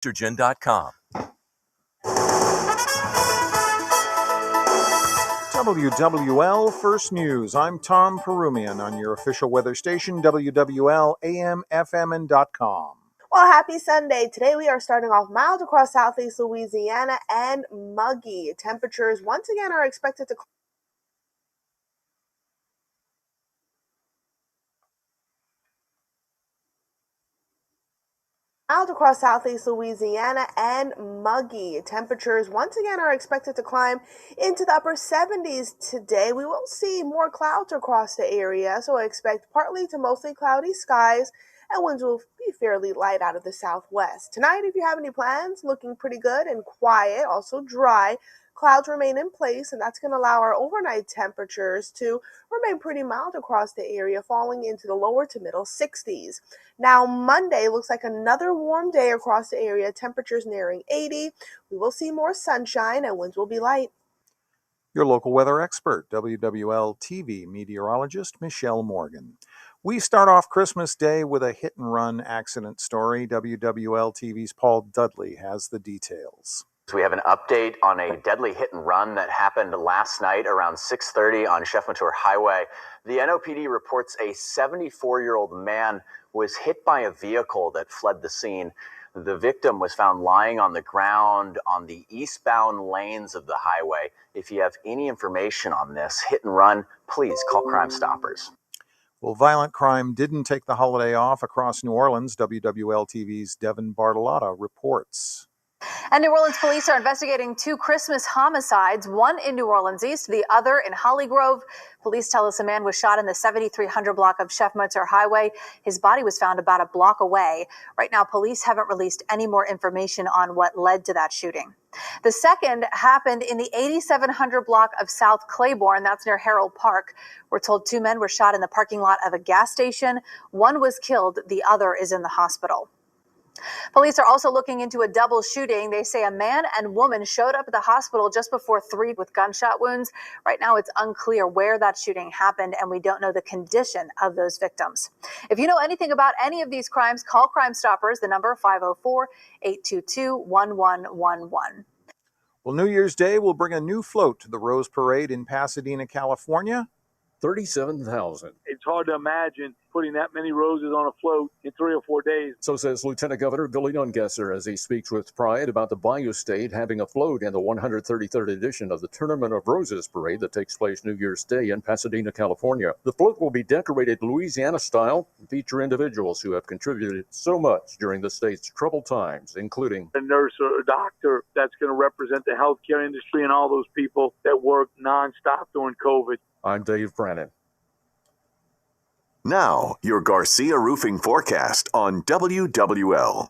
Estrogen.com. WWL First News. I'm Tom Perumian on your official weather station, WWL AM, FM, and .com. Well, happy Sunday. Today we are starting off mild across southeast Louisiana and muggy. Temperatures once again are expected to mild across southeast Louisiana and muggy. Temperatures once again are expected to climb into the upper 70s today. We will see more clouds across the area, so I expect partly to mostly cloudy skies, and winds will be fairly light out of the southwest. Tonight, if you have any plans, looking pretty good and quiet, also dry. Clouds remain in place, and that's going to allow our overnight temperatures to remain pretty mild across the area, falling into the lower to middle 60s. Now, Monday looks like another warm day across the area, temperatures nearing 80. We will see more sunshine, and winds will be light. Your local weather expert, WWL TV meteorologist Michelle Morgan. We start off Christmas Day with a hit-and-run accident story. WWL TV's Paul Dudley has the details. We have an update on a deadly hit and run that happened last night around 6:30 on Chef Mature Highway. The NOPD reports a 74-year-old man was hit by a vehicle that fled the scene. The victim was found lying on the ground on the eastbound lanes of the highway. If you have any information on this hit and run, please call Crime Stoppers. Well, violent crime didn't take the holiday off across New Orleans. WWL TV's Devin Bartolotta reports. And New Orleans police are investigating two Christmas homicides, one in New Orleans East, the other in Holly Grove. Police tell us a man was shot in the 7300 block of Chef Mature Highway. His body was found about a block away. Right now, police haven't released any more information on what led to that shooting. The second happened in the 8700 block of South Claiborne. That's near Harold Park. We're told two men were shot in the parking lot of a gas station. One was killed. The other is in the hospital. Police are also looking into a double shooting. They say a man and woman showed up at the hospital just before 3 with gunshot wounds. Right now, it's unclear where that shooting happened, and we don't know the condition of those victims. If you know anything about any of these crimes, call Crime Stoppers, the number 504-822-1111. Well, New Year's Day will bring a new float to the Rose Parade in Pasadena, California. 37,000. It's hard to imagine putting that many roses on a float in 3 or 4 days. So says Lieutenant Governor Billy Nungesser as he speaks with pride about the Bayou State having a float in the 133rd edition of the Tournament of Roses parade that takes place New Year's Day in Pasadena, California. The float will be decorated Louisiana style and feature individuals who have contributed so much during the state's troubled times, including a nurse or a doctor that's going to represent the healthcare industry and all those people that work nonstop during COVID. I'm Dave Brennan. Now, your Garcia Roofing forecast on WWL.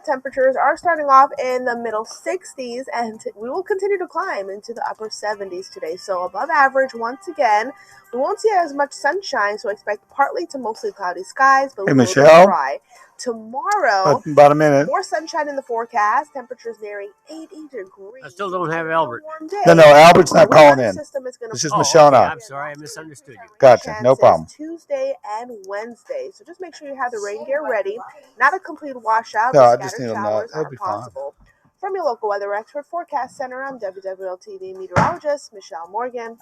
Temperatures are starting off in the middle 60s, and we will continue to climb into the upper 70s today. So above average once again. We won't see as much sunshine, so expect partly to mostly cloudy skies, but a little bit dry. Tomorrow, about a minute. More sunshine in the forecast. Temperatures nearing 80 degrees. I still don't have Albert. No, Albert's not calling in. This is Michelle and I. I'm sorry, I misunderstood you. Gotcha, no problem. Tuesday and Wednesday, so just make sure you have the rain gear ready. Not a complete washout. No, I just need a nut. It'll be possible. From your local weather expert forecast center, I'm WWL TV meteorologist Michelle Morgan.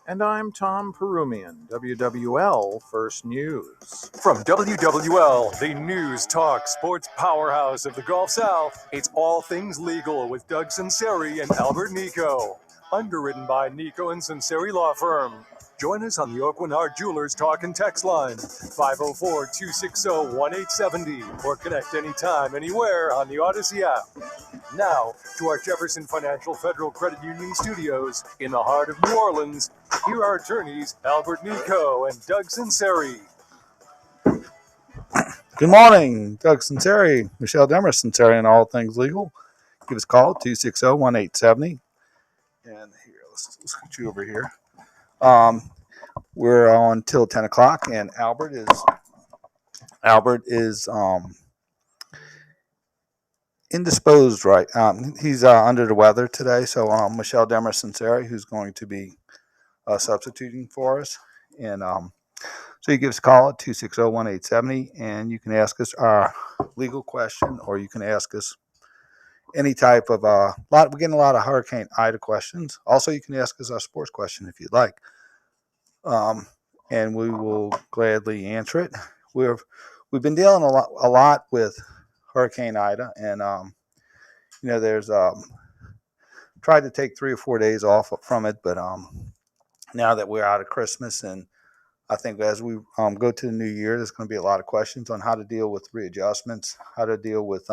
And I'm Tom Perumian, WWL First News. From WWL, the news, talk, sports powerhouse of the Gulf South, it's All Things Legal with Doug Sunseri and Albert Nico. Underwritten by Nico and Sunseri Law Firm. Join us on the Oakwinard Jewelers Talk and Text line, 504-260-1870, or connect anytime, anywhere on the Odyssey app. Now, to our Jefferson Financial Federal Credit Union studios in the heart of New Orleans, here are attorneys Albert Nico and Doug Sunseri. Good morning, Doug Sunseri, Michelle Demarest Sunseri, and All Things Legal. Give us a call, 260-1870. And here, let's get you over here. We're on till 10 o'clock, and Albert is indisposed, right? He's under the weather today, so Michelle Demarest Sunseri, who's going to be substituting for us, and So you give us a call at 260-1870, and you can ask us our legal question, or you can ask us any type of we're getting a lot of Hurricane Ida questions. Also, you can ask us our sports question if you'd like, and we will gladly answer it. We've been dealing a lot with Hurricane Ida, and there's tried to take 3 or 4 days off from it, but now that we're out of Christmas, and I think as we go to the new year, there's going to be a lot of questions on how to deal with readjustments, how to deal with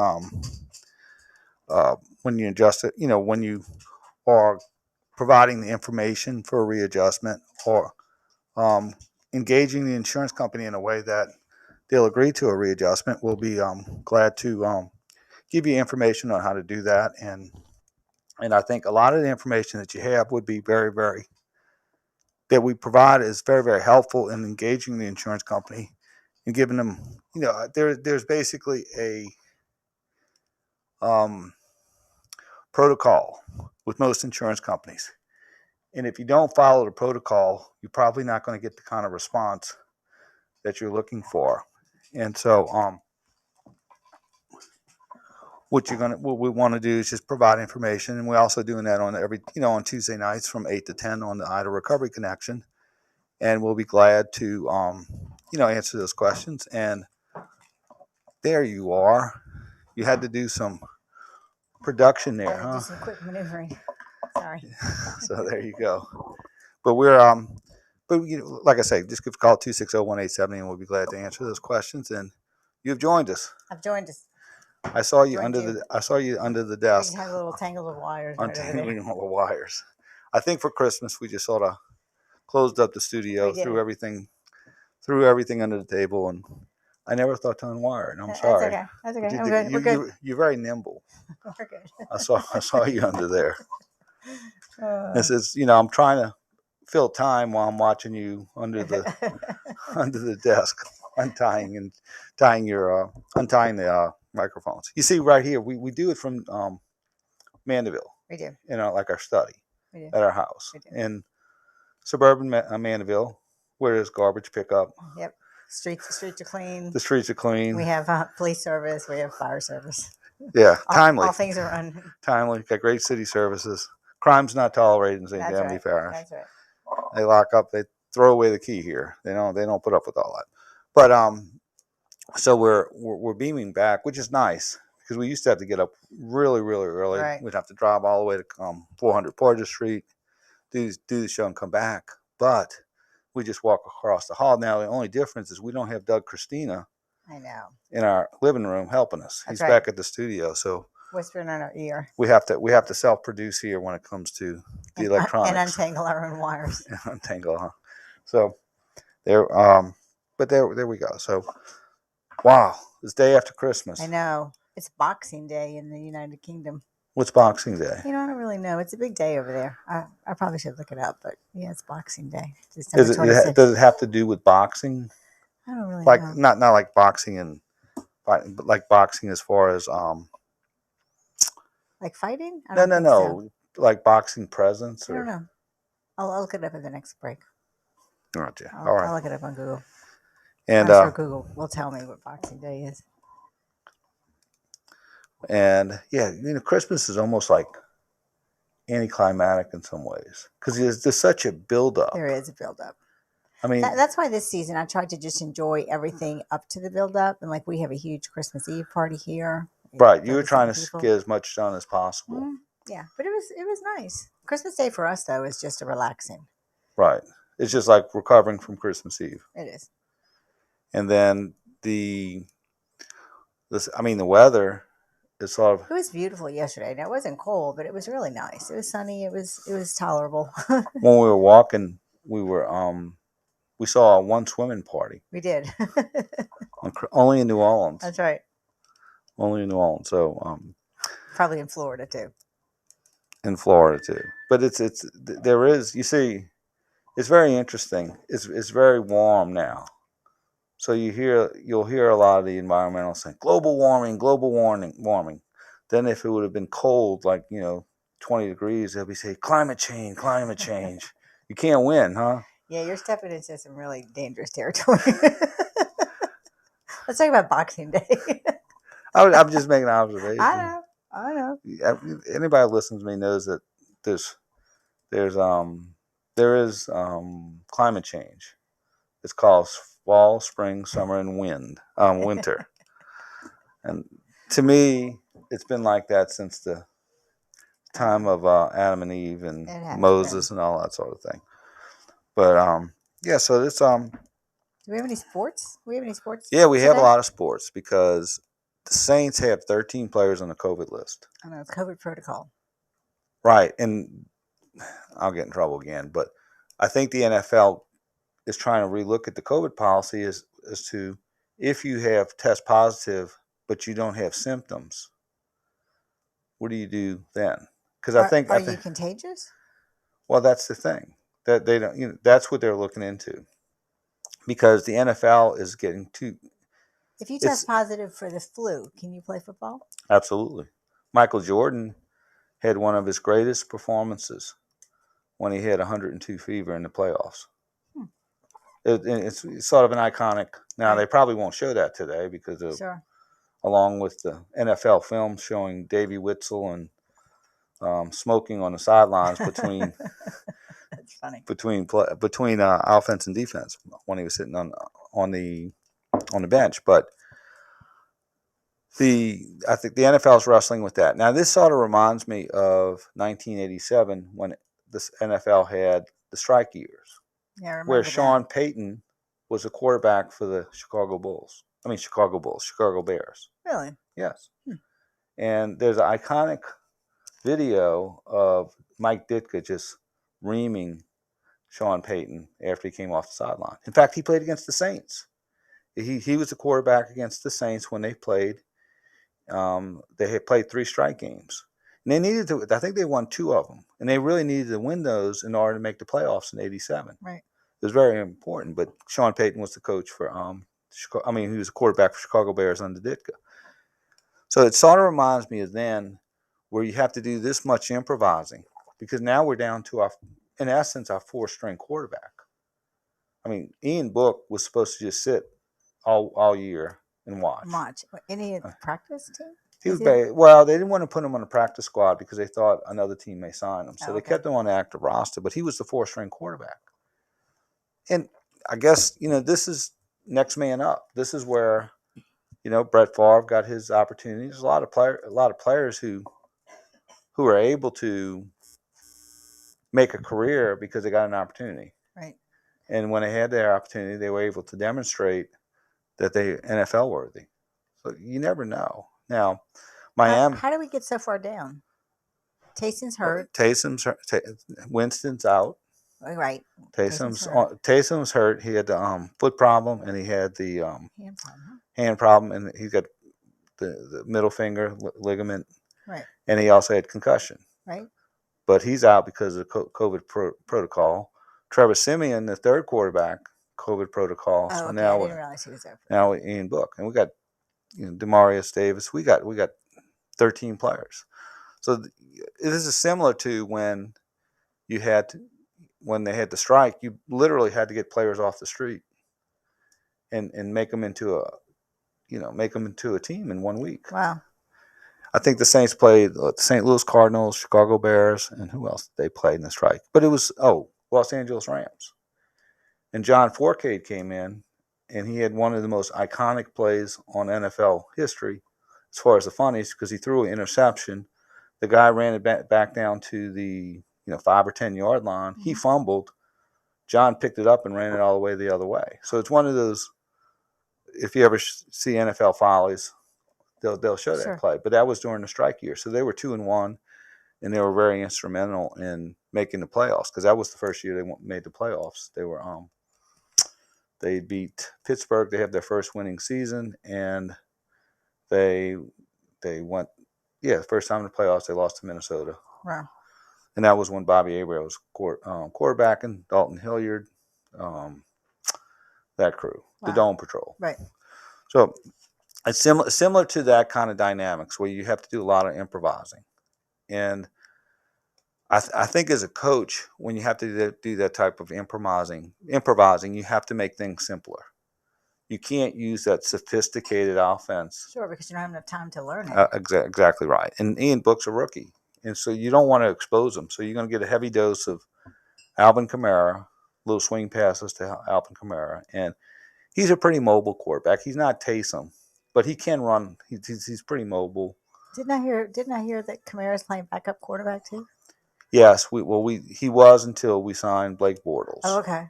when you adjust it, when you are providing the information for a readjustment, or engaging the insurance company in a way that they'll agree to a readjustment. We'll be glad to give you information on how to do that. And I think a lot of the information that you have would be that we provide is very, very helpful in engaging the insurance company and giving them, there's basically a protocol with most insurance companies. And if you don't follow the protocol, you're probably not going to get the kind of response that you're looking for. And so what we want to do is just provide information. And we're also doing that on Tuesday nights from 8 to 10 on the Ida Recovery Connection. And we'll be glad to, answer those questions. And there you are. You had to do some production there, huh? Do some quick maneuvering. Sorry. So there you go. But we're, like I say, just give a call at 260-1870, and we'll be glad to answer those questions. And you've joined us. I've joined us. I saw you under the desk. We have a little tangle of wires. Untangling all the wires. I think for Christmas we just sort of closed up the studio, threw everything under the table, and I never thought to unwire it. I'm sorry. That's okay. I'm good. We're good. You're very nimble. We're good. I saw you under there. This is, I'm trying to fill time while I'm watching you under the desk, untying the microphones. You see right here, we do it from Mandeville. We do. Like our study at our house. We do. In suburban Mandeville, where there's garbage pickup. Yep. Streets are clean. The streets are clean. We have police service. We have fire service. Yeah, timely. All things are run. Timely. Got great city services. Crime's not tolerated in St. Tammany Parish. That's right. They lock up. They throw away the key here. They don't put up with all that. But so we're beaming back, which is nice because we used to have to get up really, really early. Right. We'd have to drive all the way to 400 Porter Street, do the show and come back. But we just walk across the hall. Now the only difference is we don't have Doug Christina. I know. In our living room helping us. He's back at the studio, so whispering in our ear. We have to self-produce here when it comes to the electronics and untangle our own wires. Untangle, huh? So there, but there we go. So wow, it's day after Christmas. I know. It's Boxing Day in the United Kingdom. What's Boxing Day? I don't really know. It's a big day over there. I probably should look it up, but yeah, it's Boxing Day. Does it have to do with boxing? I don't really know. Not like boxing but like boxing as far as like fighting? No. So. Like boxing presence? I don't know. I'll look it up at the next break. Gotcha. All right. I'll look it up on Google. And I'm sure Google will tell me what Boxing Day is. And yeah, Christmas is almost like anticlimactic in some ways because there's such a buildup. There is a buildup. I mean, that's why this season I tried to just enjoy everything up to the build-up, and like we have a huge Christmas Eve party here. Right, you were trying to get as much done as possible. Mm-hmm. Yeah, but it was nice. Christmas Day for us though is just a relaxing. Right, it's just like recovering from Christmas Eve. It is. And then the weather is sort of. It was beautiful yesterday. Now it wasn't cold, but it was really nice. It was sunny. It was tolerable. When we were walking, we saw one swimming party. We did. Only in New Orleans. That's right. Only in New Orleans. So probably in Florida too. In Florida too. But there is, you see, it's very interesting. It's very warm now. So you'll hear a lot of the environmentalists saying global warming. Then if it would have been cold, like 20 degrees, they'll be saying climate change. You can't win, huh? Yeah, you're stepping into some really dangerous territory. Let's talk about Boxing Day. I'm just making an observation. I know. Anybody who listens to me knows that there's there is climate change. It's called fall, spring, summer, and winter. And to me, it's been like that since the time of Adam and Eve and Moses and all that sort of thing. But yeah, so it's Do we have any sports? Yeah, we have a today? lot of sports because the Saints have 13 players on the COVID list. I know it's COVID protocol. Right, and I'll get in trouble again, but I think the NFL is trying to relook at the COVID policy as to if you have test positive but you don't have symptoms, what do you do then? Because I think you contagious? Well, that's the thing that they don't. That's what they're looking into because the NFL is getting too. If you test positive for the flu, can you play football? Absolutely. Michael Jordan had one of his greatest performances when he had 102 fever in the playoffs. It's sort of an iconic. Now, they probably won't show that today because of, along with the NFL film showing Davey Witzel and smoking on the sidelines between That's funny. between offense and defense when he was sitting on the bench. But I think the NFL is wrestling with that. Now, this sort of reminds me of 1987 when this NFL had the strike years, where Sean Payton was a quarterback for the Chicago Bears. Really? Yes. And there's an iconic video of Mike Ditka just reaming Sean Payton after he came off the sideline. In fact, he played against the Saints. He was the quarterback against the Saints when they played. They had played 3 strike games. And they needed to, I think they won 2 of them. And they really needed to win those in order to make the playoffs in '87. Right. It was very important. But Sean Payton was the coach for, he was a quarterback for Chicago Bears under Ditka. So it sort of reminds me of then where you have to do this much improvising because now we're down to in essence, our 4-string quarterback. I mean, Ian Book was supposed to just sit all year and watch. Any practice team? He was well, they didn't want to put him on the practice squad because they thought another team may sign him. So they kept him on the active roster, but he was the 4-string quarterback. And I guess, this is next man up. This is where, Brett Favre got his opportunities. There's a lot of players who are able to make a career because they got an opportunity. Right. And when they had their opportunity, they were able to demonstrate that they NFL worthy. So you never know. Now, Miami. How do we get so far down? Taysom's hurt. Winston's out. Right. Taysom's hurt. He had the foot problem and he had the hand problem, and he got the middle finger ligament. Right. And he also had concussion. Right. But he's out because of COVID protocol. Trevor Siemian, the third quarterback, COVID protocol. Oh, so okay. now I didn't realize he was there. Now Ian Book, and we got Demarest Davis. We got 13 players. So this is similar to when they had the strike. You literally had to get players off the street and make them into a team in 1 week. Wow. I think the Saints played the St. Louis Cardinals, Chicago Bears, and who else they played in the strike? But it was Los Angeles Rams. And John Fourcade came in, and he had one of the most iconic plays on NFL history as far as the funnies because he threw an interception. The guy ran it back down to the 5 or 10 yard line. Mm-hmm. He fumbled. John picked it up and ran it all the way the other way. So it's one of those. If you ever see NFL Follies, they'll show that play. But that was during the strike year, so they were 2-1, and they were very instrumental in making the playoffs because that was the first year they made the playoffs. They were they beat Pittsburgh. They had their first winning season, and they went the first time in the playoffs they lost to Minnesota. Wow. And that was when Bobby Abreu was quarterbacking, Dalton Hilliard, that crew, the Dome Patrol. Right. So it's similar to that kind of dynamics where you have to do a lot of improvising. And I think as a coach, when you have to do that type of improvising, you have to make things simpler. You can't use that sophisticated offense. Sure, because you don't have enough time to learn it. Exactly right. And Ian Book's a rookie, and so you don't want to expose him. So you're going to get a heavy dose of Alvin Kamara, little swing passes to Alvin Kamara, and he's a pretty mobile quarterback. He's not Taysom, but he can run. He's pretty mobile. Didn't I hear that Kamara's playing backup quarterback too? Yes, he was until we signed Blake Bortles. Oh, okay.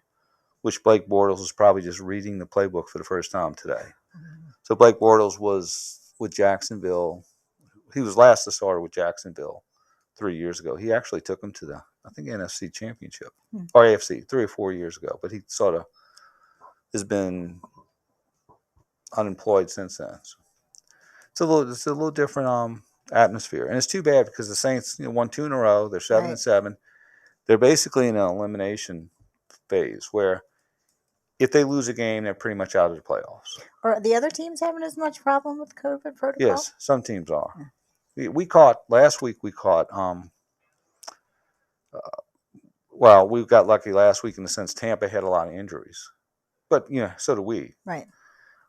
Which Blake Bortles was probably just reading the playbook for the first time today. Mm-hmm. So Blake Bortles was with Jacksonville. He was last to start with Jacksonville 3 years ago. He actually took him to the, I think, NFC Championship or AFC 3 or 4 years ago. But he sort of has been unemployed since then. So it's a little different atmosphere, and it's too bad because the Saints won 2 in a row. They're 7-7. They're basically in an elimination phase where if they lose a game, they're pretty much out of the playoffs. Are the other teams having as much problem with COVID protocol? Yes, some teams are. We caught last week. We caught. Well, we got lucky last week in the sense Tampa had a lot of injuries, but so do we. Right.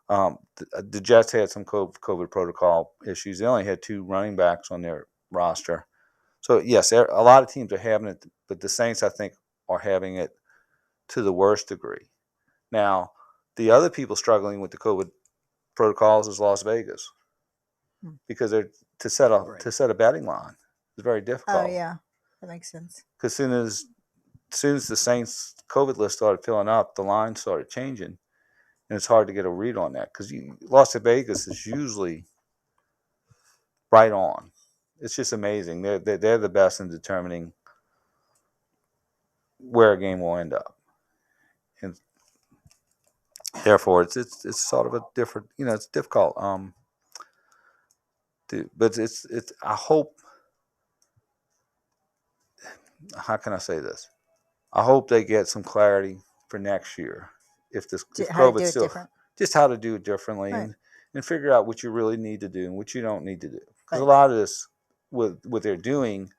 The Jets had some COVID protocol issues. They only had 2 running backs on their roster. So, yes, a lot of teams are having it, but the Saints, I think, are having it to the worst degree. Now, the other people struggling with the COVID protocols is Las Vegas because they're to set a betting line is very difficult. Oh, yeah. That makes sense. Because as soon as the Saints COVID list started filling up, the line started changing. And it's hard to get a read on that because Las Vegas is usually right on. It's just amazing. They're the best in determining where a game will end up, and therefore it's sort of a different. It's difficult. But it's. I hope. How can I say this? I hope they get some clarity for next year. If COVID still, just how to do it differently, right. and figure out what you really need to do and what you don't need to do. Because a lot of this, with what they're doing,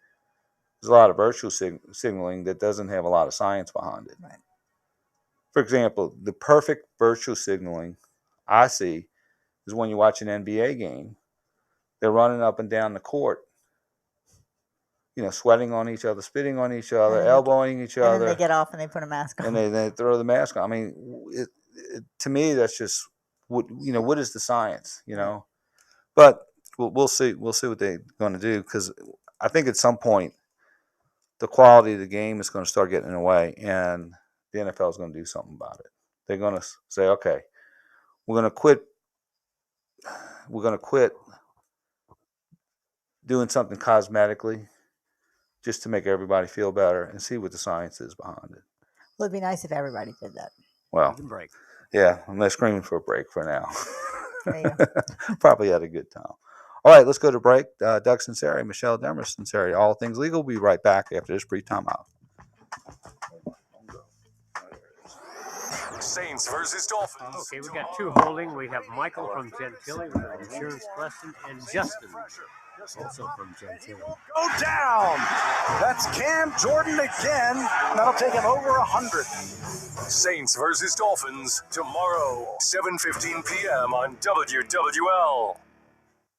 there's a lot of virtual signaling that doesn't have a lot of science behind it. Right. For example, the perfect virtual signaling I see is when you watch an NBA game, they're running up and down the court, sweating on each other, spitting on each other, elbowing each other. And then they get off and they put a mask on. And they throw the mask on. I mean, to me, that's just what is the science, But we'll see. We'll see what they're going to do because I think at some point the quality of the game is going to start getting in the way, and the NFL is going to do something about it. They're going to say, okay, we're going to quit. We're going to quit doing something cosmetically just to make everybody feel better and see what the science is behind it. Well, it'd be nice if everybody did that. Well, break. Yeah, I'm not screaming for a break for now. There you go. Probably had a good time. All right, let's go to break. Doug Sunseri, Michelle Demarest Sunseri, All Things Legal. We'll be right back after this brief timeout. Saints versus Dolphins. Okay, we got 2 holding. We have Michael from Gentilly with an insurance question, and Justin, also from Gentilly. Go down. That's Cam Jordan again. That'll take him over 100. Saints versus Dolphins tomorrow, 7:15 p.m. on WWL.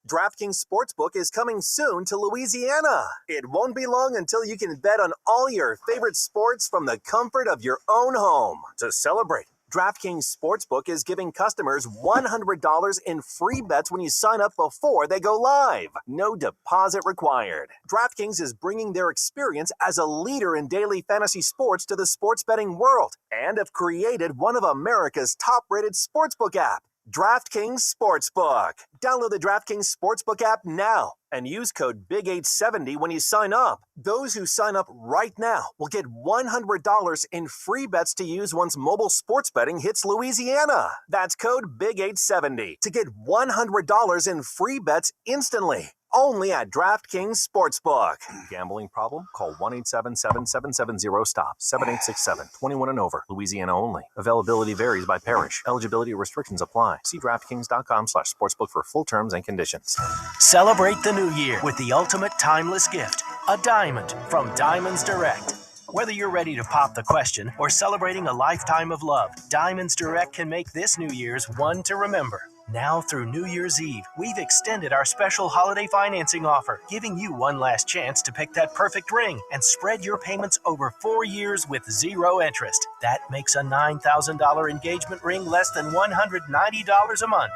DraftKings Sportsbook is coming soon to Louisiana. It won't be long until you can bet on all your favorite sports from the comfort of your own home. To celebrate, DraftKings Sportsbook is giving customers $100 in free bets when you sign up before they go live. No deposit required. DraftKings is bringing their experience as a leader in daily fantasy sports to the sports betting world and have created one of America's top-rated sportsbook apps. DraftKings Sportsbook. Download the DraftKings Sportsbook app now and use code BIG870 when you sign up. Those who sign up right now will get $100 in free bets to use once mobile sports betting hits Louisiana. That's code BIG870 to get $100 in free bets instantly. Only at DraftKings Sportsbook. Gambling problem? Call 1-877-770-STOP. 7867. 21 and over. Louisiana only. Availability varies by parish. Eligibility restrictions apply. See DraftKings.com/sportsbook for full terms and conditions. Celebrate the new year with the ultimate timeless gift, A diamond from Diamonds Direct. Whether you're ready to pop the question or celebrating a lifetime of love, Diamonds Direct can make this New Year's one to remember. Now through New Year's Eve, we've extended our special holiday financing offer, giving you one last chance to pick that perfect ring and spread your payments over 4 years with zero interest. That makes a $9,000 engagement ring less than $190 a month.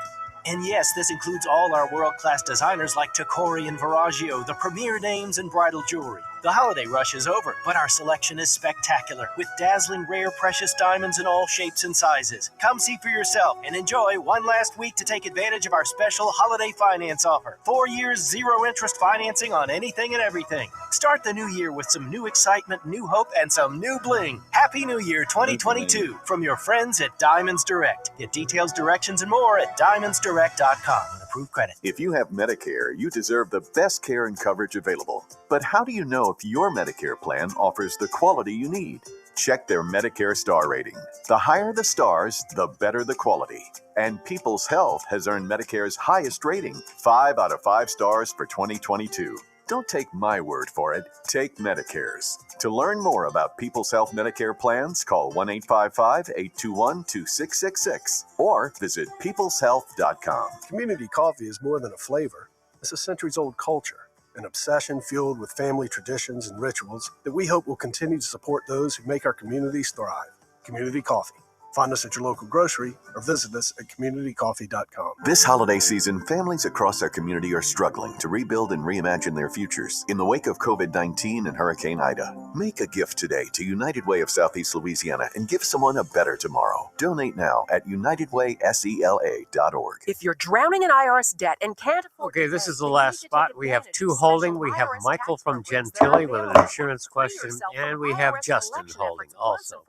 And yes, this includes all our world-class designers like Tacori and Viraggio, the premier names in bridal jewelry. The holiday rush is over, but our selection is spectacular, with dazzling rare precious diamonds in all shapes and sizes. Come see for yourself and enjoy one last week to take advantage of our special holiday finance offer. 4 years, zero interest financing on anything and everything. Start the new year with some new excitement, new hope, and some new bling. Happy New Year 2022 from your friends at Diamonds Direct. Get details, directions, and more at diamondsdirect.com with approved credit. If you have Medicare, you deserve the best care and coverage available. But how do you know if your Medicare plan offers the quality you need? Check their Medicare star rating. The higher the stars, the better the quality. And People's Health has earned Medicare's highest rating, 5 out of 5 stars for 2022. Don't take my word for it. Take Medicare's. To learn more about People's Health Medicare plans, call 1-855-821-2666 or visit peopleshealth.com. Community coffee is more than a flavor. It's a centuries-old culture, an obsession fueled with family traditions and rituals that we hope will continue to support those who make our communities thrive. Community Coffee. Find us at your local grocery or visit us at communitycoffee.com. This holiday season, families across our community are struggling to rebuild and reimagine their futures in the wake of COVID-19 and Hurricane Ida. Make a gift today to United Way of Southeast Louisiana and give someone a better tomorrow. Donate now at unitedwaysela.org. If you're drowning in IRS debt and can't afford Okay, this is the last spot. We have two holding. We have Michael from Gentilly with an insurance question, and we have Justin holding also.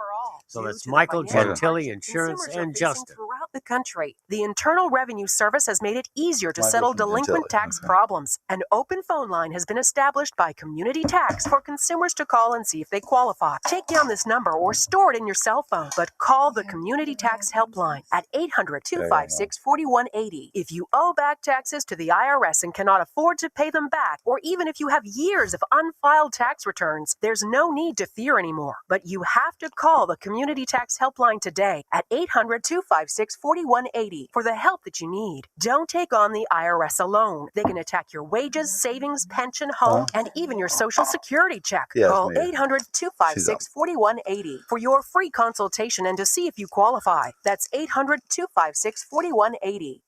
So that's Michael, Gentilly, Insurance, and Justin. Throughout the country, the Internal Revenue Service has made it easier to settle delinquent tax problems. An open phone line has been established by Community Tax for consumers to call and see if they qualify. Take down this number or store it in your cell phone, but call the Community Tax Helpline at 800-256-4180. If you owe back taxes to the IRS and cannot afford to pay them back, or even if you have years of unfiled tax returns, there's no need to fear anymore. But you have to call the Community Tax Helpline today at 800-256-4180 for the help that you need. Don't take on the IRS alone. They can attack your wages, savings, pension, home, and even your Social Security check. Call 800-256-4180 for your free consultation and to see if you qualify. That's 800-256-4180.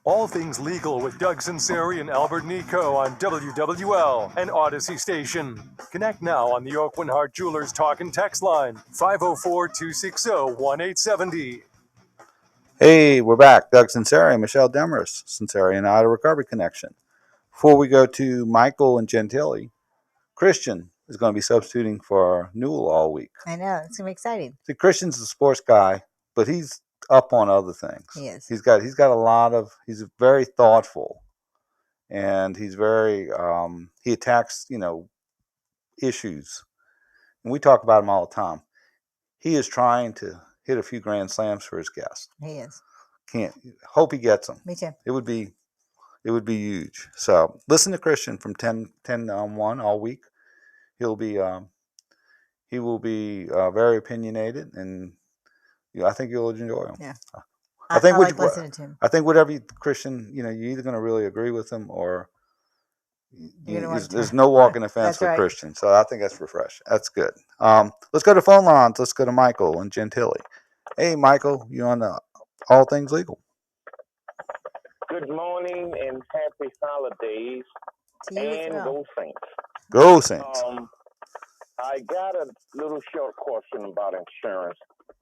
All things legal with Doug Sunseri and Albert Nico on WWL and Odyssey Station. Connect now on the Oakland Hart Jewelers Talk and Text line, 504-260-1870. Hey, we're back. Doug Sunseri, Michelle Demarest Sunseri, and Auto Recovery Connection. Before we go to Michael and Gentilly, Christian is going to be substituting for Newell all week. I know. It's going to be exciting. See, Christian's a sports guy, but he's up on other things. He is. He's got a lot of, he's very thoughtful, and he's very, he attacks, issues. And we talk about him all the time. He is trying to hit a few grand slams for his guests. He is. Hope he gets them. Me too. It would be huge. So listen to Christian from 10 on 1 all week. He will be very opinionated, and I think you'll enjoy him. Yeah. I think like listening to him. I think whatever Christian, you're either going to really agree with him or there's no walking the fence with Christian. So I think that's refreshing. That's good. Let's go to phone lines. Let's go to Michael and Gentilly. Hey, Michael, you on All Things Legal? Good morning and happy holidays. And go Saints. Go Saints. I got a little short question about insurance.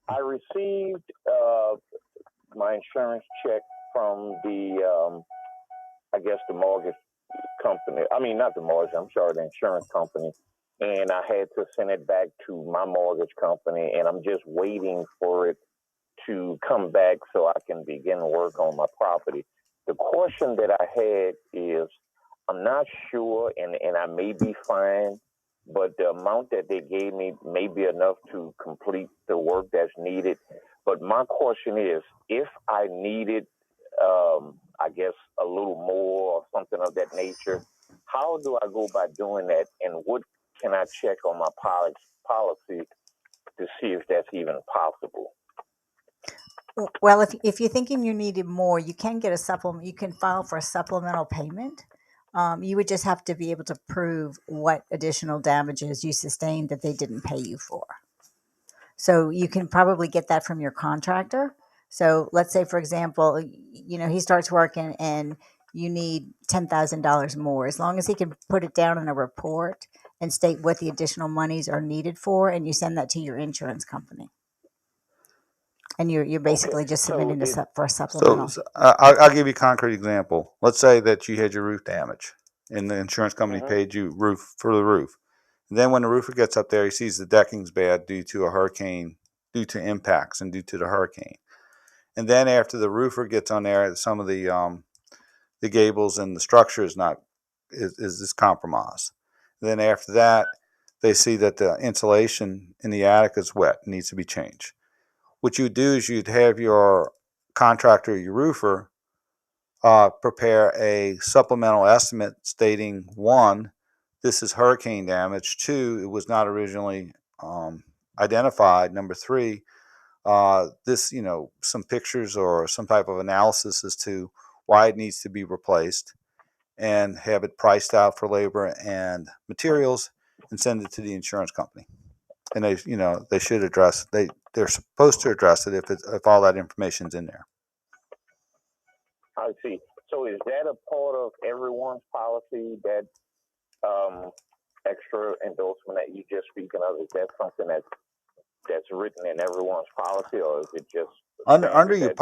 I received my insurance check from the mortgage company. I mean, not the mortgage, I'm sorry, the insurance company. And I had to send it back to my mortgage company, and I'm just waiting for it to come back so I can begin work on my property. The question that I had is, I'm not sure, and I may be fine, but the amount that they gave me may be enough to complete the work that's needed. But my question is, if I needed, I guess, a little more or something of that nature, how do I go by doing that, and what can I check on my policy to see if that's even possible? Well, if you're thinking you needed more, you can get a supplement. You can file for a supplemental payment. You would just have to be able to prove what additional damages you sustained that they didn't pay you for. So you can probably get that from your contractor. So let's say, for example, he starts working and you need $10,000 more. As long as he can put it down in a report and state what the additional monies are needed for, and you send that to your insurance company. And you're basically just submitting for a supplemental. So I'll give you a concrete example. Let's say that you had your roof damage, and the insurance company paid you for the roof. And then when the roofer gets up there, he sees the decking's bad due to a hurricane, due to impacts, and due to the hurricane. And then after the roofer gets on there, some of the gables and the structure is compromised. And then after that, they see that the insulation in the attic is wet, needs to be changed. What you would do is you'd have your contractor, your roofer, prepare a supplemental estimate stating, 1, this is hurricane damage. 2, it was not originally identified. Number 3, this, some pictures or some type of analysis as to why it needs to be replaced, and have it priced out for labor and materials, and send it to the insurance company. And they should address they're supposed to address it if all that information's in there. I see. So is that a part of everyone's policy, that extra endorsement that you just speaking of? Is that something that's written in everyone's policy, or is it just under your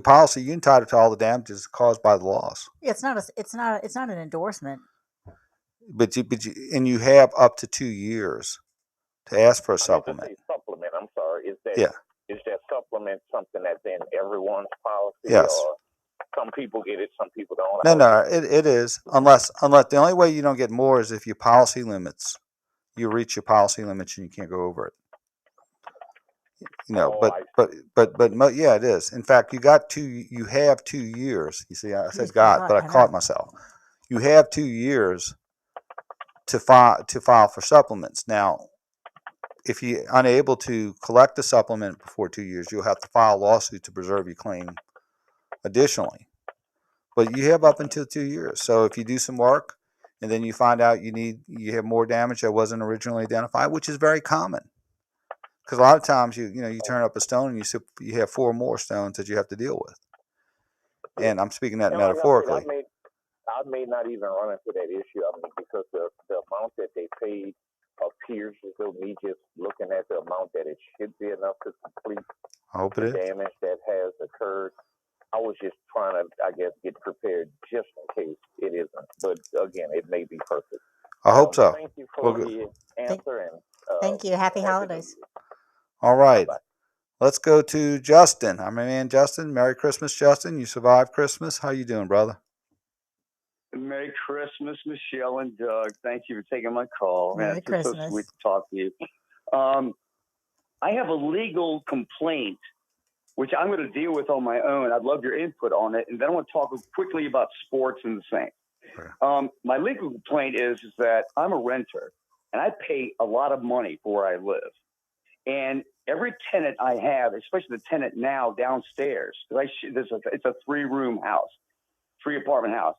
policy, you're entitled to all the damages caused by the loss? Yeah, it's not an endorsement. But you have up to 2 years to ask for a supplement. Supplement. I'm sorry. Is that supplement something that's in everyone's policy? Yes. Or some people get it, some people don't? No, it is. Unless the only way you don't get more is if your policy limits. You reach your policy limits and you can't go over it. But yeah, it is. In fact, you have 2 years. You see, I said but I caught myself. You have 2 years to file for supplements. Now, if you're unable to collect the supplement before 2 years, you'll have to file a lawsuit to preserve your claim additionally. But you have up until 2 years. So if you do some work and then you find out you have more damage that wasn't originally identified, which is very common. Because a lot of times you turn up a stone and you have 4 more stones that you have to deal with. And I'm speaking that metaphorically. I may not even run into that issue. I mean, because the amount that they paid appears as though me just looking at the amount that it should be enough to complete the damage that has occurred. I was just trying to, I guess, get prepared just in case it isn't. But again, it may be perfect. I hope so. Thank you for the answer. Thank you. Happy holidays. All right. Bye-bye. Let's go to Justin. I'm my man, Justin. Merry Christmas, Justin. You survived Christmas. How you doing, brother? Merry Christmas, Michelle and Doug. Thank you for taking my call. Merry Christmas. So sweet to talk to you. I have a legal complaint, which I'm going to deal with on my own. I'd love your input on it. And then I want to talk quickly about sports and the Saints. Okay. My legal complaint is that I'm a renter, and I pay a lot of money for where I live. And every tenant I have, especially the tenant now downstairs, it's a 3-room house, 3-apartment house.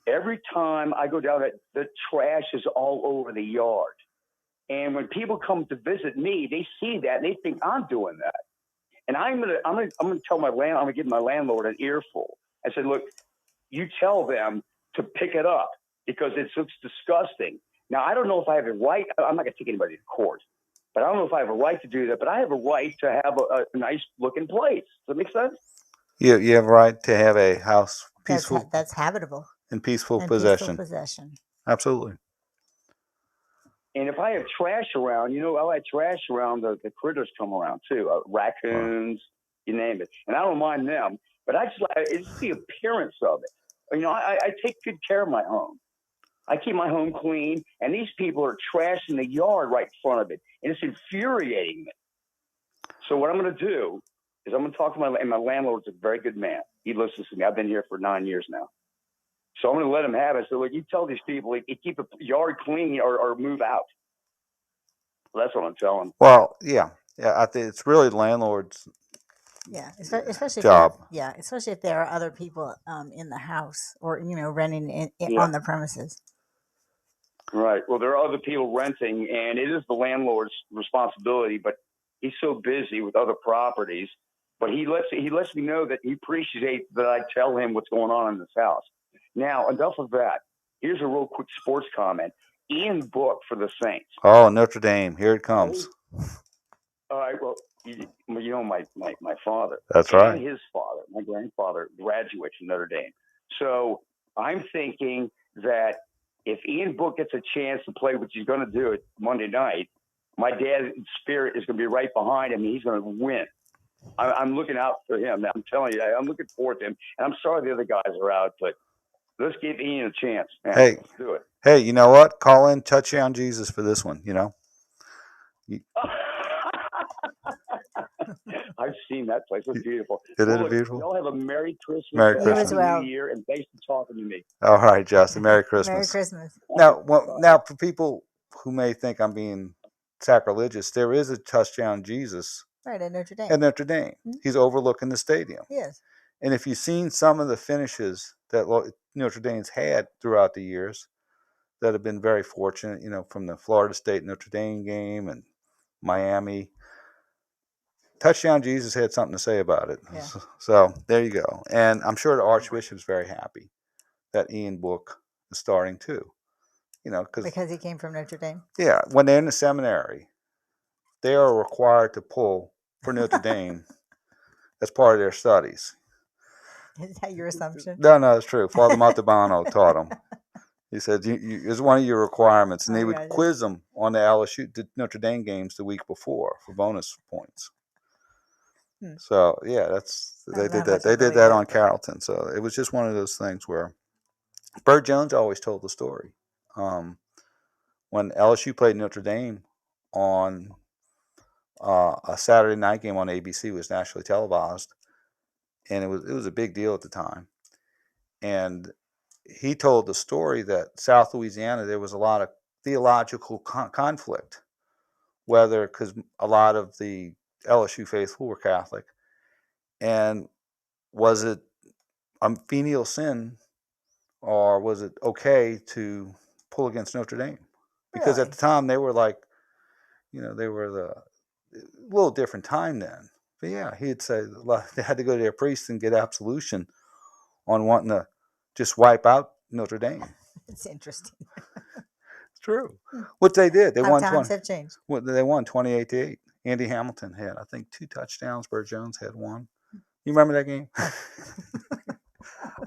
Every time I go down, the trash is all over the yard. And when people come to visit me, they see that and they think I'm doing that. And I'm gonna tell I'm gonna give my landlord an earful. I said, look, you tell them to pick it up because it looks disgusting. Now I don't know if I have a right. I'm not gonna take anybody to court, but I don't know if I have a right to do that. But I have a right to have a nice looking place. Does that make sense? You have a right to have a house peaceful. That's habitable. In peaceful possession. Absolutely. And if I have trash around, I have trash around, the critters come around too, raccoons, you name it. And I don't mind them, but it's the appearance of it. I take good care of my home. I keep my home clean, and these people are trashing the yard right in front of it, and it's infuriating me. So what I'm going to do is I'm going to talk to my landlord's a very good man. He listens to me. I've been here for 9 years now. So I'm going to let him have it. So like, you tell these people, like, keep the yard clean or move out. Well, that's what I'm telling them. Well, yeah. I think it's really the landlord's Yeah, especially job. especially if there are other people in the house or renting Yeah. on the premises. Right. Well, there are other people renting, and it is the landlord's responsibility. But he's so busy with other properties. But he lets me know that he appreciates that I tell him what's going on in this house. Now, enough of that. Here's a real quick sports comment. Ian Book for the Saints. Oh, Notre Dame. Here it comes. All right. Well, you know my father. That's right. And his father, my grandfather, graduates from Notre Dame. So I'm thinking that if Ian Book gets a chance to play, which he's going to do it Monday night, my dad's spirit is going to be right behind him, and he's going to win. I'm looking out for him. I'm telling you, I'm looking forward to him. And I'm sorry the other guys are out, but let's give Ian a chance. Man, Hey, let's do it. Hey, you know what? Call in Touchdown Jesus for this one, I've seen that place. It's beautiful. Isn't it beautiful? Y'all have a Merry Christmas. Merry Christmas. New Year, and thanks for talking to me. All right, Justin. Merry Christmas. Merry Christmas. Now, for people who may think I'm being sacrilegious, there is a Touchdown Jesus Right, at Notre Dame. Mm-hmm. He's overlooking the stadium. Yes. And if you've seen some of the finishes that Notre Dame's had throughout the years that have been very fortunate, from the Florida State Notre Dame game and Miami, Touchdown Jesus had something to say about it. Yeah. So there you go. And I'm sure the Archbishop's very happy that Ian Book is starting too. Because he came from Notre Dame? Yeah. When they're in the seminary, they are required to pull for Notre Dame as part of their studies. Is that your assumption? No, it's true. Father Montalbano taught them. He said, it's one of your requirements. And they would quiz them on the LSU, the Notre Dame games the week before for bonus points. So, yeah, they did that. They did that on Carrollton. So it was just one of those things where Bert Jones always told the story. When LSU played Notre Dame on a Saturday night game on ABC, was nationally televised, and it was a big deal at the time. And he told the story that South Louisiana, there was a lot of theological conflict, because a lot of the LSU faithful were Catholic, and was it a venial sin, or was it okay to pull against Notre Dame? Because at the time they were they were a little different time then. But yeah, he'd say they had to go to their priest and get absolution on wanting to just wipe out Notre Dame. It's interesting. It's true. What they did, they won. Times have changed. They won 28-8. Andy Hamilton had, I think, 2 touchdowns. Bert Jones had 1. You remember that game?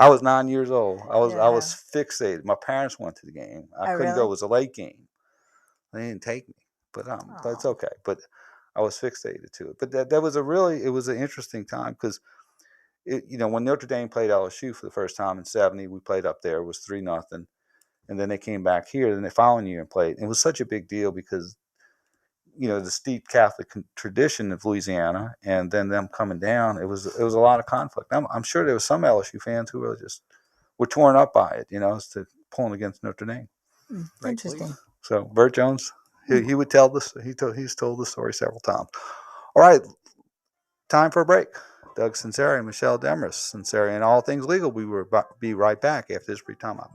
I was 9 years old. I was fixated. My parents went to the game. I couldn't go. It was a late game. They didn't take me, but it's okay. But I was fixated to it. But that was it was an interesting time because, when Notre Dame played LSU for the first time in '70, we played up there. It was 3-0, and then they came back here. Then the following year and played. It was such a big deal because, the steep Catholic tradition of Louisiana, and then them coming down. It was a lot of conflict. I'm sure there was some LSU fans who were torn up by it. As to pulling against Notre Dame. Interesting. So Bert Jones, he would tell this. He's told the story several times. All right, time for a break. Doug Sunseri, Michelle Demarest Sunseri, and All Things Legal. We will be right back after this brief timeout.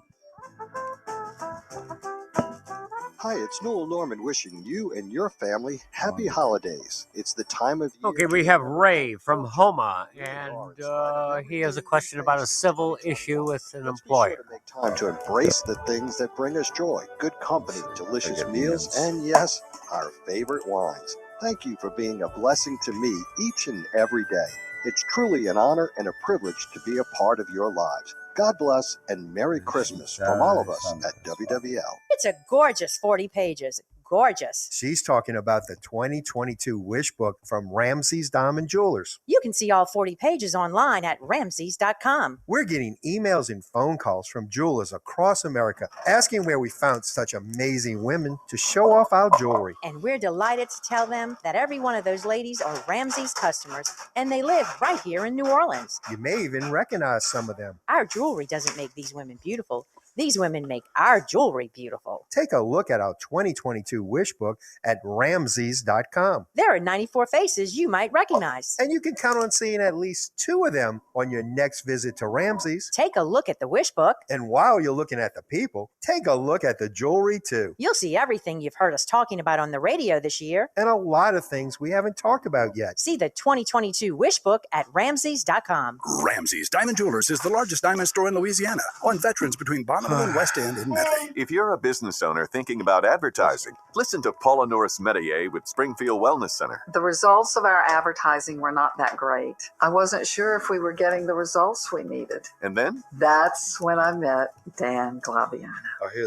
Hi, it's Noel Norman wishing you and your family happy holidays. It's the time of year. Okay, we have Ray from Homa, and he has a question about a civil issue with an employer. Make time to embrace the things that bring us joy, good company, delicious meals, and yes, our favorite wines. Thank you for being a blessing to me each and every day. It's truly an honor and a privilege to be a part of your lives. God bless and Merry Christmas from all of us at WWL. It's a gorgeous 40 pages. gorgeous. She's talking about the 2022 Wish Book from Ramsey's Diamond Jewelers. You can see all 40 pages online at Ramses.com. We're getting emails and phone calls from jewelers across America asking where we found such amazing women to show off our jewelry. And we're delighted to tell them that every one of those ladies are Ramses customers, and they live right here in New Orleans. You may even recognize some of them. Our jewelry doesn't make these women beautiful. These women make our jewelry beautiful. Take a look at our 2022 Wish Book at Ramses.com. There are 94 faces you might recognize. And you can count on seeing at least 2 of them on your next visit to Ramses. Take a look at the Wish Book. And while you're looking at the people, take a look at the jewelry too. You'll see everything you've heard us talking about on the radio this year. And a lot of things we haven't talked about yet. See the 2022 Wish Book at Ramses.com. Ramsey's Diamond Jewelers is the largest diamond store in Louisiana on Veterans between Bonneville and West End in Medley. If you're a business owner thinking about advertising, listen to Paula Norris-Metier with Springfield Wellness Center. The results of our advertising were not that great. I wasn't sure if we were getting the results we needed. And then? That's when I met Dan Glaviano.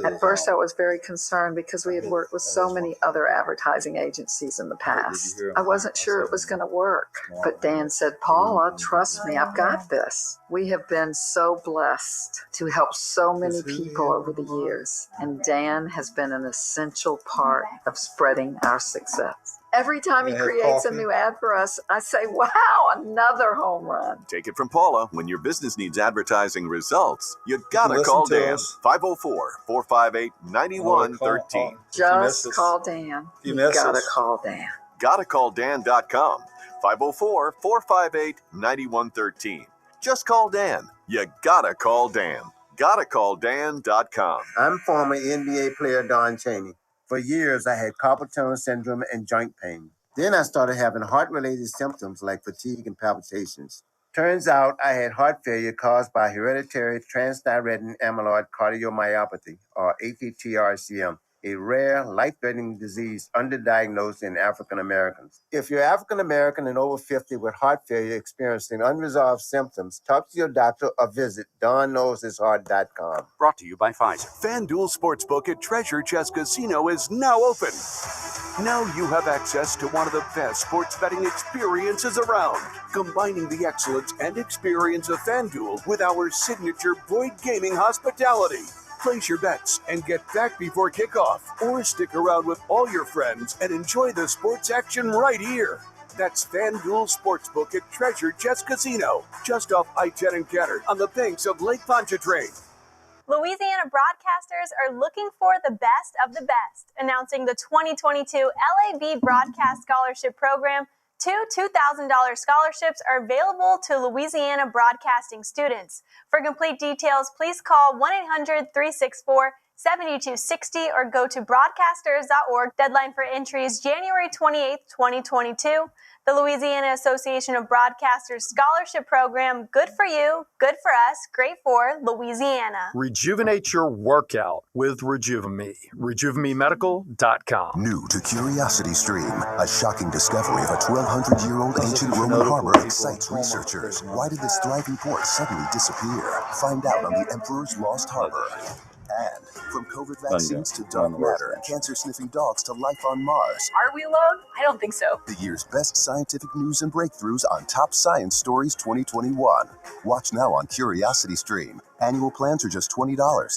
At first, I was very concerned because we had worked with so many other advertising agencies in the past. I wasn't sure it was going to work. But Dan said, Paula, trust me, I've got this. We have been so blessed to help so many people over the years, and Dan has been an essential part of spreading our success. Every time he creates a new ad for us, I say, wow, another home run. Take it from Paula. When your business needs advertising results, you gotta call Dan. 504-458-9113. Just call Dan. You gotta call Dan. GottaCallDan.com. 504-458-9113. Just call Dan. You gotta call Dan. GottaCallDan.com. I'm former NBA player Don Chaney. For years, I had carpal tunnel syndrome and joint pain. Then I started having heart-related symptoms like fatigue and palpitations. Turns out I had heart failure caused by hereditary transthyretin amyloid cardiomyopathy, or ATTR-CM, a rare, life-threatening disease underdiagnosed in African Americans. If you're African American and over 50 with heart failure experiencing unresolved symptoms, talk to your doctor or visit DonKnowsHisHeart.com. Brought to you by Pfizer. FanDuel Sportsbook at Treasure Chest Casino is now open. Now you have access to one of the best sports betting experiences around, combining the excellence and experience of FanDuel with our signature Boyd Gaming hospitality. Place your bets and get back before kickoff, or stick around with all your friends and enjoy the sports action right here. That's FanDuel Sportsbook at Treasure Chest Casino, just off I-10 and Gatter on the banks of Lake Pontchartrain. Louisiana broadcasters are looking for the best of the best, announcing the 2022 LAB Broadcast Scholarship Program. 2 $2,000 scholarships are available to Louisiana broadcasting students. For complete details, please call 1-800-364-7260 or go to broadcasters.org. Deadline for entry is January 28th, 2022. The Louisiana Association of Broadcasters Scholarship Program, good for you, good for us, great for Louisiana. Rejuvenate your workout with Rejuvame. RejuvameMedical.com. New to CuriosityStream, a shocking discovery of a 1,200-year-old ancient Roman harbor excites researchers. Why did this thriving port suddenly disappear? Find out on the Emperor's Lost Harbor. And from COVID vaccines to dark matter, cancer-sniffing dogs to life on Mars. Are we alone? I don't think so. The year's best scientific news and breakthroughs on Top Science Stories 2021. Watch now on CuriosityStream. Annual plans are just $20.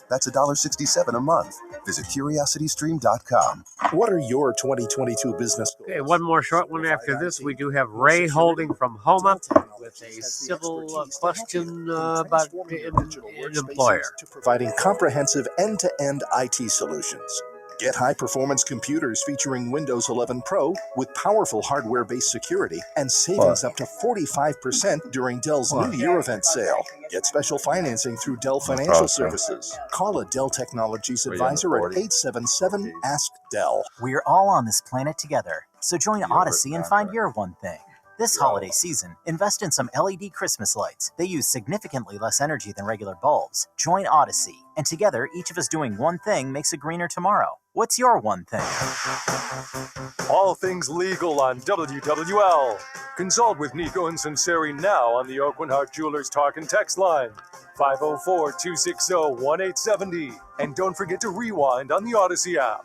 That's $1.67 a month. Visit CuriosityStream.com. What are your 2022 business goals? Okay, one more short one after this. We do have Ray Holding from Homa with a civil question about an employer. Providing comprehensive end-to-end IT solutions. Get high-performance computers featuring Windows 11 Pro with powerful hardware-based security and savings up to 45% during Dell's New Year event sale. Get special financing through Dell Financial Services. Call a Dell Technologies advisor at 877-ASK-DELL. We're all on this planet together, so join Odyssey and find your one thing. This holiday season, invest in some LED Christmas lights. They use significantly less energy than regular bulbs. Join Odyssey, and together, each of us doing one thing makes a greener tomorrow. What's your one thing? All things legal on WWL. Consult with Nico and Sunseri now on the Oakland Heart Jewelers Talk and Text line, 504-260-1870. And don't forget to rewind on the Odyssey app.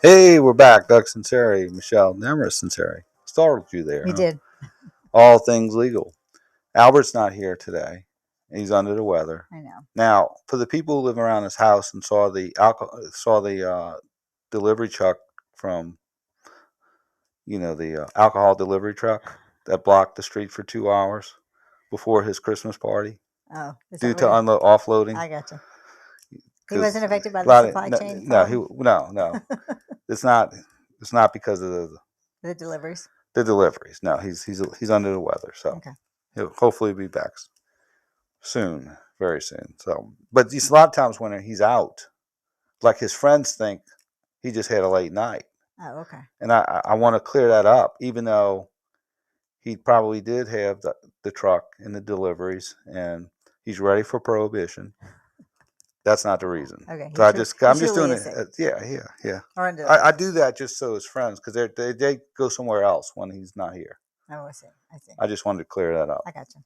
Hey, we're back. Doug Sunseri, Michelle Demarest Sunseri. Startled you there, You huh? did. All things legal. Albert's not here today. He's under the weather. I know. Now, for the people who live around his house and saw the delivery truck from, the alcohol delivery truck that blocked the street for 2 hours before his Christmas party Oh, is due that to what offloading. I gotcha. He 'Cause wasn't affected by a the lot of- supply no, chain no, problem? no. It's not because of The deliveries? the deliveries. No, he's under the weather, so Okay. he'll hopefully be back soon, very soon. So, but these a lot of times when he's out, like his friends think he just had a late night, Oh, okay. and I want to clear that up, even though he probably did have the truck and the deliveries, and he's ready for prohibition. That's not the reason. Okay. So I'm just doing it. Sick. Yeah. Or under the I weather. do that just so his friends, because they go somewhere else when he's not here. Oh, I see. I just wanted to clear that up. I got you.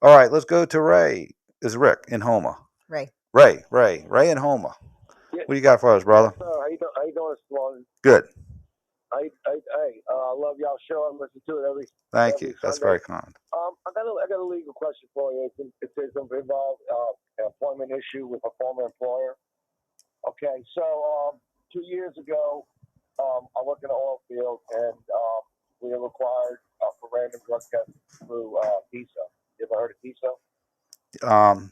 All right, let's go to Ray. Is Rick in Homa? Ray in Homa. What do you got for us, brother? How you doing, Sloan? Good. I love y'all show. I listen to it every. Thank every you. That's Sunday. very kind. I got a legal question for you. It says involved an employment issue with a former employer. Okay, so 2 years ago, I worked in an oil field, and we were required for random drug tests through TISA. You ever heard of TISA?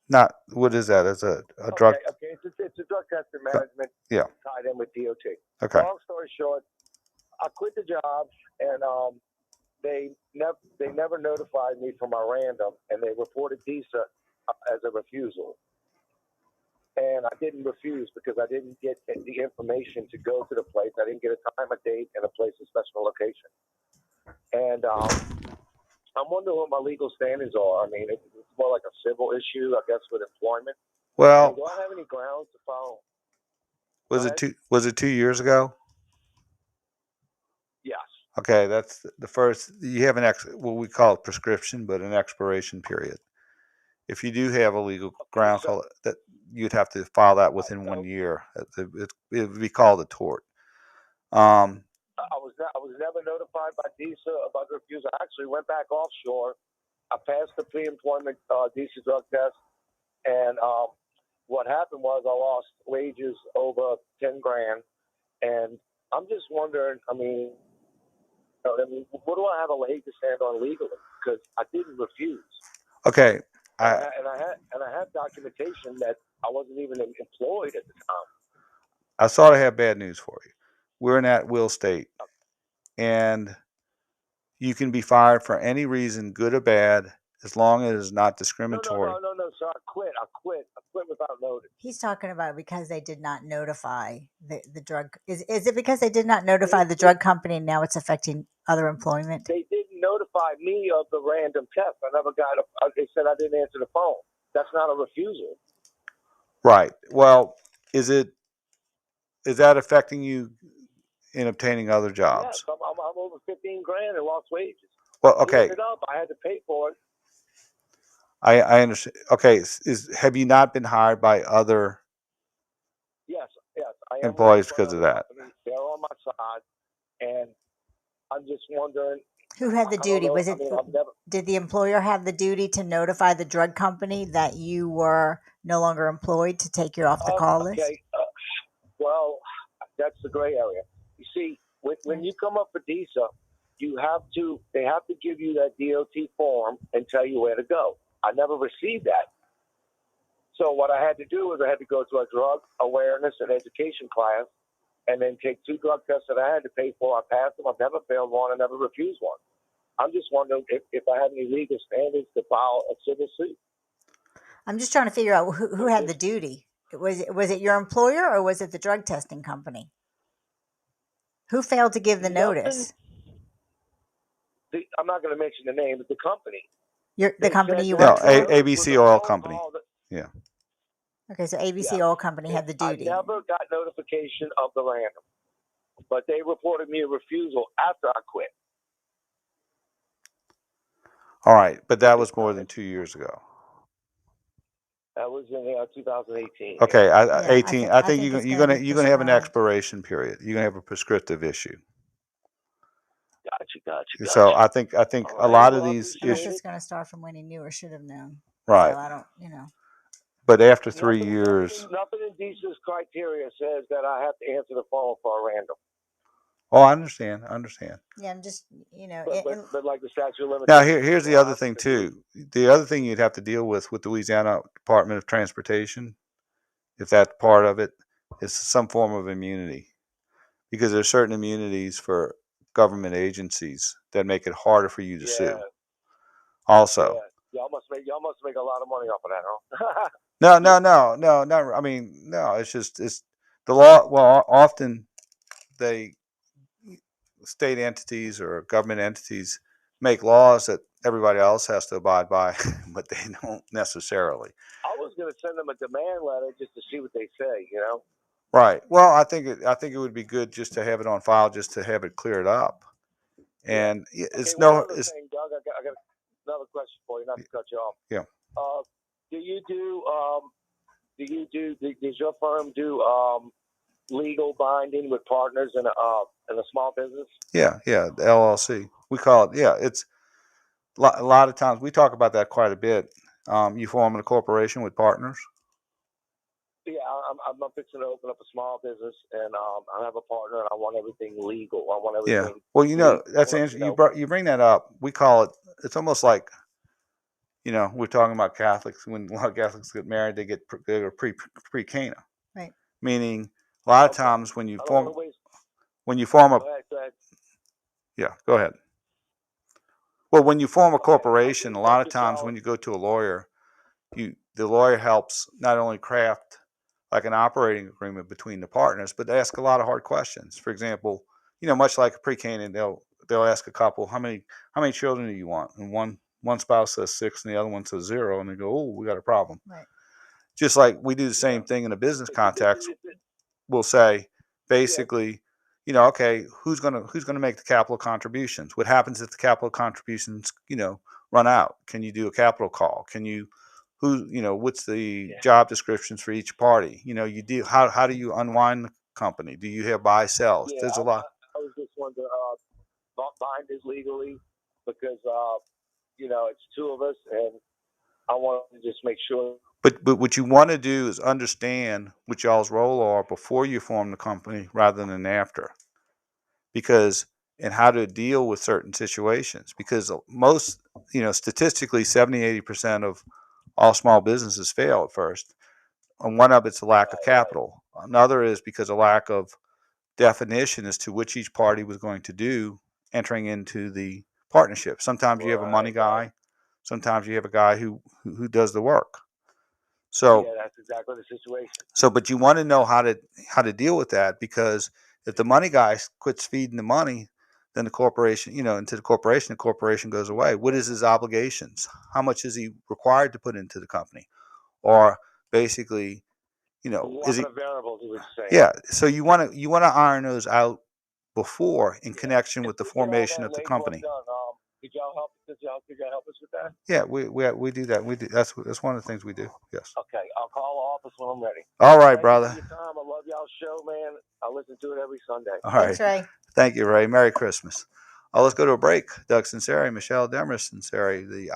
Not what is that? Is a drug? Okay, it's a drug test and management. Yeah. Tied in with DOT. Okay. Long story short, I quit the job, and they never notified me for my random, and they reported TISA as a refusal. And I didn't refuse because I didn't get the information to go to the place. I didn't get a time, a date, and a place of special location. And I'm wondering what my legal standings are. I mean, it's more like a civil issue, I guess, with employment. Well, I mean, do I have any grounds to file? Was it 2 years ago? Yes. Okay, that's the first. You have what we call it prescription, but an expiration period. If you do have a legal ground call that you'd have to file that within 1 year. It would be called a tort. I was never notified by DISA about the refusal. I actually went back offshore. I passed the pre-employment DISA drug test, and what happened was I lost wages over $10,000, and I'm just wondering. I mean, what do I have a leg to stand on legally? Because I didn't refuse. Okay. I had documentation that I wasn't even employed at the time. I sort of have bad news for you. We're in that will state, and you can be fired for any reason, good or bad, as long as it's not discriminatory. No, sir. I quit without notice. He's talking about because they did not notify the drug. Is it because they did not notify the drug company and now it's affecting other employment? They didn't notify me of the random test. I never got they said I didn't answer the phone. That's not a refusal. Right. Well, is that affecting you in obtaining other jobs? Yes, I'm over $15,000 and lost wages. Well, okay. It up. I had to pay for it. I understand. Okay, have you not been hired by other Yes, I am employees because of that? They're on my side, and I'm just wondering who had the duty. Was it? Did the employer have the duty to notify the drug company that you were no longer employed to take you off the call list? Okay. Well, that's the gray area. You see, when you come up for DISA, they have to give you that DOT form and tell you where to go. I never received that. So what I had to do was I had to go to a drug awareness and education class and then take 2 drug tests that I had to pay for. I passed them. I've never failed one. I never refused one. I'm just wondering if I have any legal standards to file a civil suit. I'm just trying to figure out who had the duty. Was it your employer or was it the drug testing company? Who failed to give the notice? I'm not going to mention the name of the company. The company you worked for? ABC Oil Company. Yeah. Okay, so ABC Oil Company had the duty. I never got notification of the random, but they reported me a refusal after I quit. All right, but that was more than 2 years ago. That was in 2018. Okay, Yeah, 18. I think it's you're gonna be gonna have an prescribed. expiration period. You're gonna have a prescriptive issue. Gotcha. So I think All a right, lot well, of I these appreciate Unless it. it's going to start from when he knew or should have known. right, So I don't, you know. but after 3 years, Nothing in DESA's criteria says that I have to answer the phone for a random. oh, I understand. Yeah, I'm just, you know. But like the statute of limitations. Now here's the other thing too. The other thing you'd have to deal with the Louisiana Department of Transportation, if that's part of it, is some form of immunity, because there's certain immunities for government agencies that make it harder for you to sue. Also, Y'all must make a lot of money off of that, huh? no. I mean, no. It's the law. Well, often they state entities or government entities make laws that everybody else has to abide by, but they don't necessarily. I was going to send them a demand letter just to see what they say, you know. Right. Well, I think it would be good just to have it on file, just to have it cleared up. And it's One no, other it's thing, Doug. I got another question for you, not to cut you off. yeah. Does your firm do legal binding with partners in a small business? Yeah, the LLC. We call it. Yeah, it's a lot of times we talk about that quite a bit. You forming a corporation with partners. Yeah, I'm fixing to open up a small business, and I have a partner, and I want everything legal. I want everything. Yeah. Well, legal, that's interesting. You bring that up. We call it. It's almost like, we're talking about Catholics. When a lot of Catholics get married, they get pre-Cana. Right. Meaning, a lot of times when you form a. Go ahead. Yeah, go ahead. Well, when you form a corporation, a lot of times when you go to a lawyer, the lawyer helps not only craft like an operating agreement between the partners, but they ask a lot of hard questions. For example, much like a pre-Canaan, they'll ask a couple, how many children do you want? And one spouse says 6 and the other one says 0, and they go, oh, we got a problem. Right. Just like we do the same thing in a business context. We'll say basically, okay, who's gonna make the capital contributions? What happens if the capital contributions, run out? Can you do a capital call? Can you, what's the job descriptions for each party? You do how do you unwind the company? Do you have buy sells? Yeah, There's a lot. I was just wondering, bind it legally because it's two of us, and I want to just make sure. But what you want to do is understand what y'all's role are before you form the company rather than after. And how to deal with certain situations. Because most, statistically, 70-80% of all small businesses fail at first. And one of it's a lack of capital. Another is because of lack of definition as to which each party was going to do entering into the partnership. Sometimes you have a money guy. Sometimes you have a guy who does the work. So yeah, that's exactly the situation. So, but you want to know how to deal with that, because if the money guy quits feeding the money, then the corporation, into the corporation goes away. What is his obligations? How much is he required to put into the company? Or basically, is he? Variables, you would say. Yeah. So you want to iron those out before, in connection with the formation of the company. Could y'all help us with that? Yeah, we do that. We do. That's one of the things we do. Yes. Okay, I'll call the office when I'm ready. All right, brother. Thank you for your time. I love y'all's show, man. I listen to it every Sunday. All right. Thanks, Ray. Thank you, Ray. Merry Christmas. Let's go to a break. Doug Sunseri, Michelle Demarest Sunseri, the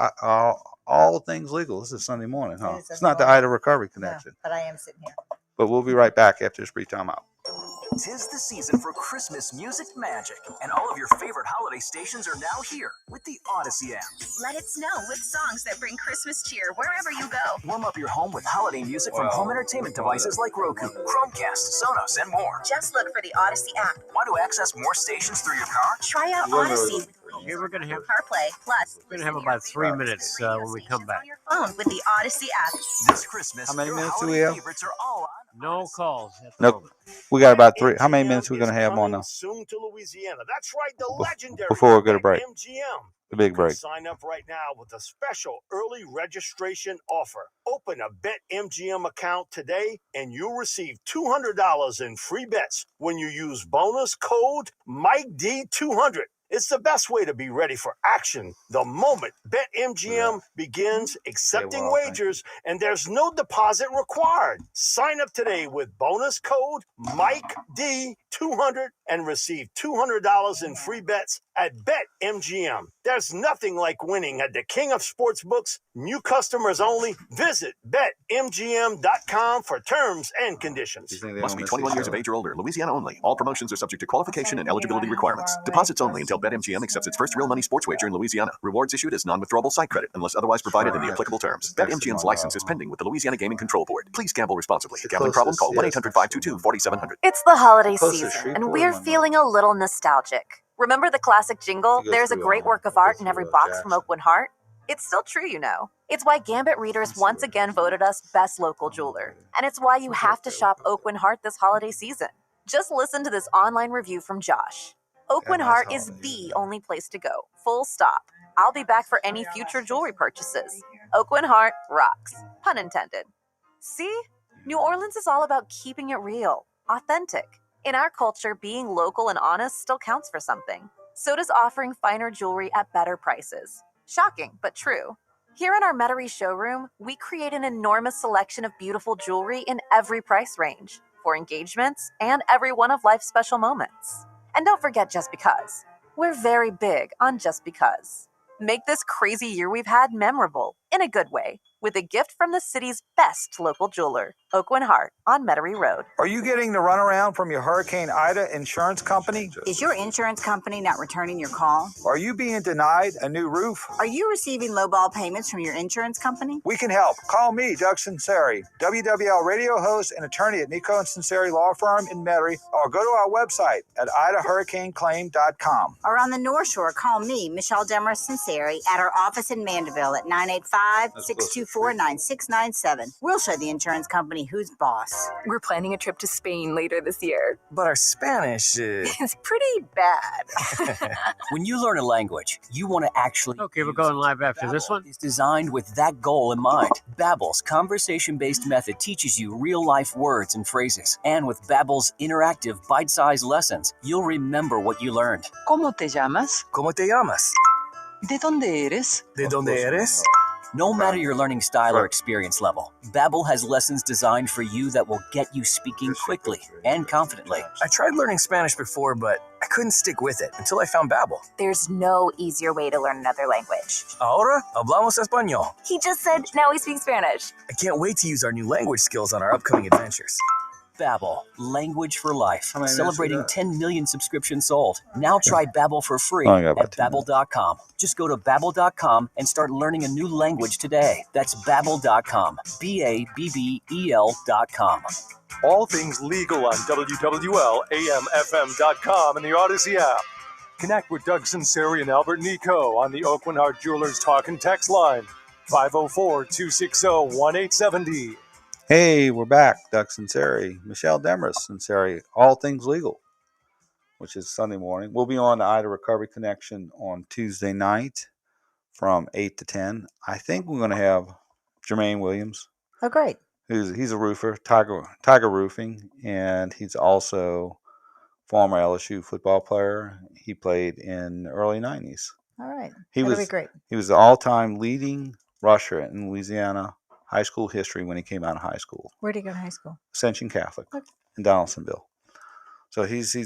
all things legal. This is Sunday morning, huh? It's not the Ida Recovery Connection. No, but I am sitting here. But we'll be right back after this brief time out. 'Tis the season for Christmas music magic, and all of your favorite holiday stations are now here with the Odyssey app. Let it snow with songs that bring Christmas cheer wherever you go. Warm up your home with holiday music from home entertainment devices like Roku, Chromecast, Sonos, and more. Just look for the Odyssey app. Want to access more stations through your car? Try out Odyssey. Okay, we're gonna have CarPlay. Plus, we're gonna have about 3 minutes when we come back. your phone with the Odyssey app. This Christmas, How many your minutes do holiday we have? favorites are all on. No calls. Nope. We got about 3. How many minutes are we going to have on now? Soon to Louisiana. That's right, the legendary Before we go to break. MGM. The big break. Sign up right now with a special early registration offer. Open a BetMGM account today, and you'll receive $200 in free bets when you use bonus code MikeD200. It's the best way to be ready for action the moment BetMGM begins accepting wagers, and there's no deposit required. Sign up today with bonus code MikeD200 and receive $200 in free bets at BetMGM. There's nothing like winning at the king of sportsbooks. New customers only. Visit BetMGM.com for terms and conditions. Must be 21 years of age or older. Louisiana only. All promotions are subject to qualification and eligibility requirements. Deposits only until BetMGM accepts its first real money sports wager in Louisiana. Rewards issued as non-withdrawable site credit unless otherwise provided in the applicable terms. BetMGM's license is pending with the Louisiana Gaming Control Board. Please gamble responsibly. Gambling problem? Call 1-800-522-4700. It's the holiday season, and we're feeling a little nostalgic. Remember the classic jingle, "There's a great work of art in every box from Oak Heart"? It's still true, you know. It's why Gambit readers once again voted us best local jeweler. And it's why you have to shop Oak Heart this holiday season. Just listen to this online review from Josh. Oak Heart is the only place to go. Full stop. I'll be back for any future jewelry purchases. Oak Heart rocks. Pun intended. See? New Orleans is all about keeping it real, authentic. In our culture, being local and honest still counts for something. So does offering finer jewelry at better prices. Shocking, but true. Here in our Metairie showroom, we create an enormous selection of beautiful jewelry in every price range, for engagements and every one of life's special moments. And don't forget Just Because. We're very big on Just Because. Make this crazy year we've had memorable, in a good way, with a gift from the city's best local jeweler, Oak Heart on Metairie Road. Are you getting the runaround from your Hurricane Ida insurance company? Is your insurance company not returning your call? Are you being denied a new roof? Are you receiving lowball payments from your insurance company? We can help. Call me, Doug Sunseri, WWL radio host and attorney at Nico and Sunseri Law Firm in Metairie, or go to our website at idahurricaneclaim.com. Or on the North Shore, call me, Michelle Demarest Sunseri, at our office in Mandeville at 985-624-9697. We'll show the insurance company who's boss. We're planning a trip to Spain later this year. But our Spanish is pretty bad. When you learn a language, you want to actually... Okay, we're going live after this one. It's designed with that goal in mind. Babbel's conversation-based method teaches you real-life words and phrases. And with Babbel's interactive, bite-sized lessons, you'll remember what you learned. ¿Cómo te llamas? ¿Cómo te llamas? ¿De dónde eres? ¿De dónde eres? No matter your learning style or experience level, Babbel has lessons designed for you that will get you speaking quickly and confidently. I tried learning Spanish before, but I couldn't stick with it until I found Babbel. There's no easier way to learn another language. Ahora hablamos español. He just said, now we speak Spanish. I can't wait to use our new language skills on our upcoming adventures. Babbel, language for life. Celebrating 10 million subscriptions sold. Now try Babbel for free at Babbel.com. Just go to Babbel.com and start learning a new language today. That's Babbel.com. Babbel.com. All things legal on WWL-AMFM.com and the Odyssey app. Connect with Doug Sunseri and Albert Nico on the Oak Heart Jewelers Talk and Text line, 504-260-1870. Hey, we're back. Doug Sunseri, Michelle Demarest Sunseri, All Things Legal, which is Sunday morning. We'll be on the Ida Recovery Connection on Tuesday night from 8 to 10. I think we're going to have Jermaine Williams. Oh, great. He's a roofer, Tiger Roofing, and he's also former LSU football player. He played in the early 90s. All right. That'll be great. He was the all-time leading rusher in Louisiana high school history when he came out of high school. Where did he go to high school? Ascension Catholic in Donaldsonville. So he's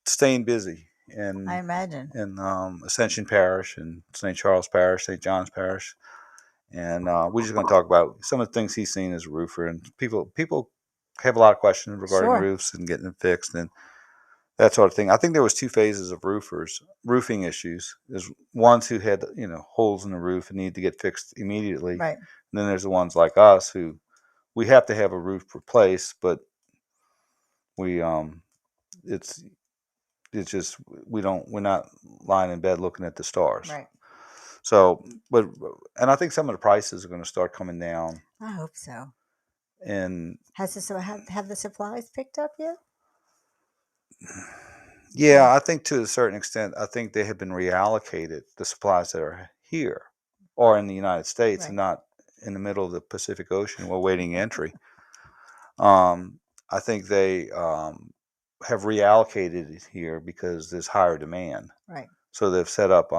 staying busy I imagine. in Ascension Parish and St. Charles Parish, St. John's Parish. And we're just going to talk about some of the things he's seen as a roofer. And people have a lot of questions regarding roofs and getting them fixed and that sort of thing. I think there was two phases of roofing issues. There's ones who had holes in the roof and need to get fixed immediately. Right. And then there's the ones like us who we have to have a roof replaced, but we're not lying in bed looking at the stars. Right. So, and I think some of the prices are going to start coming down. I hope so. And have the supplies picked up yet? Yeah, I think to a certain extent, I think they have been reallocated, the supplies that are here or in the United States and not in the middle of the Pacific Ocean while waiting entry. I think they have reallocated it here because there's higher demand. Right. So they've set up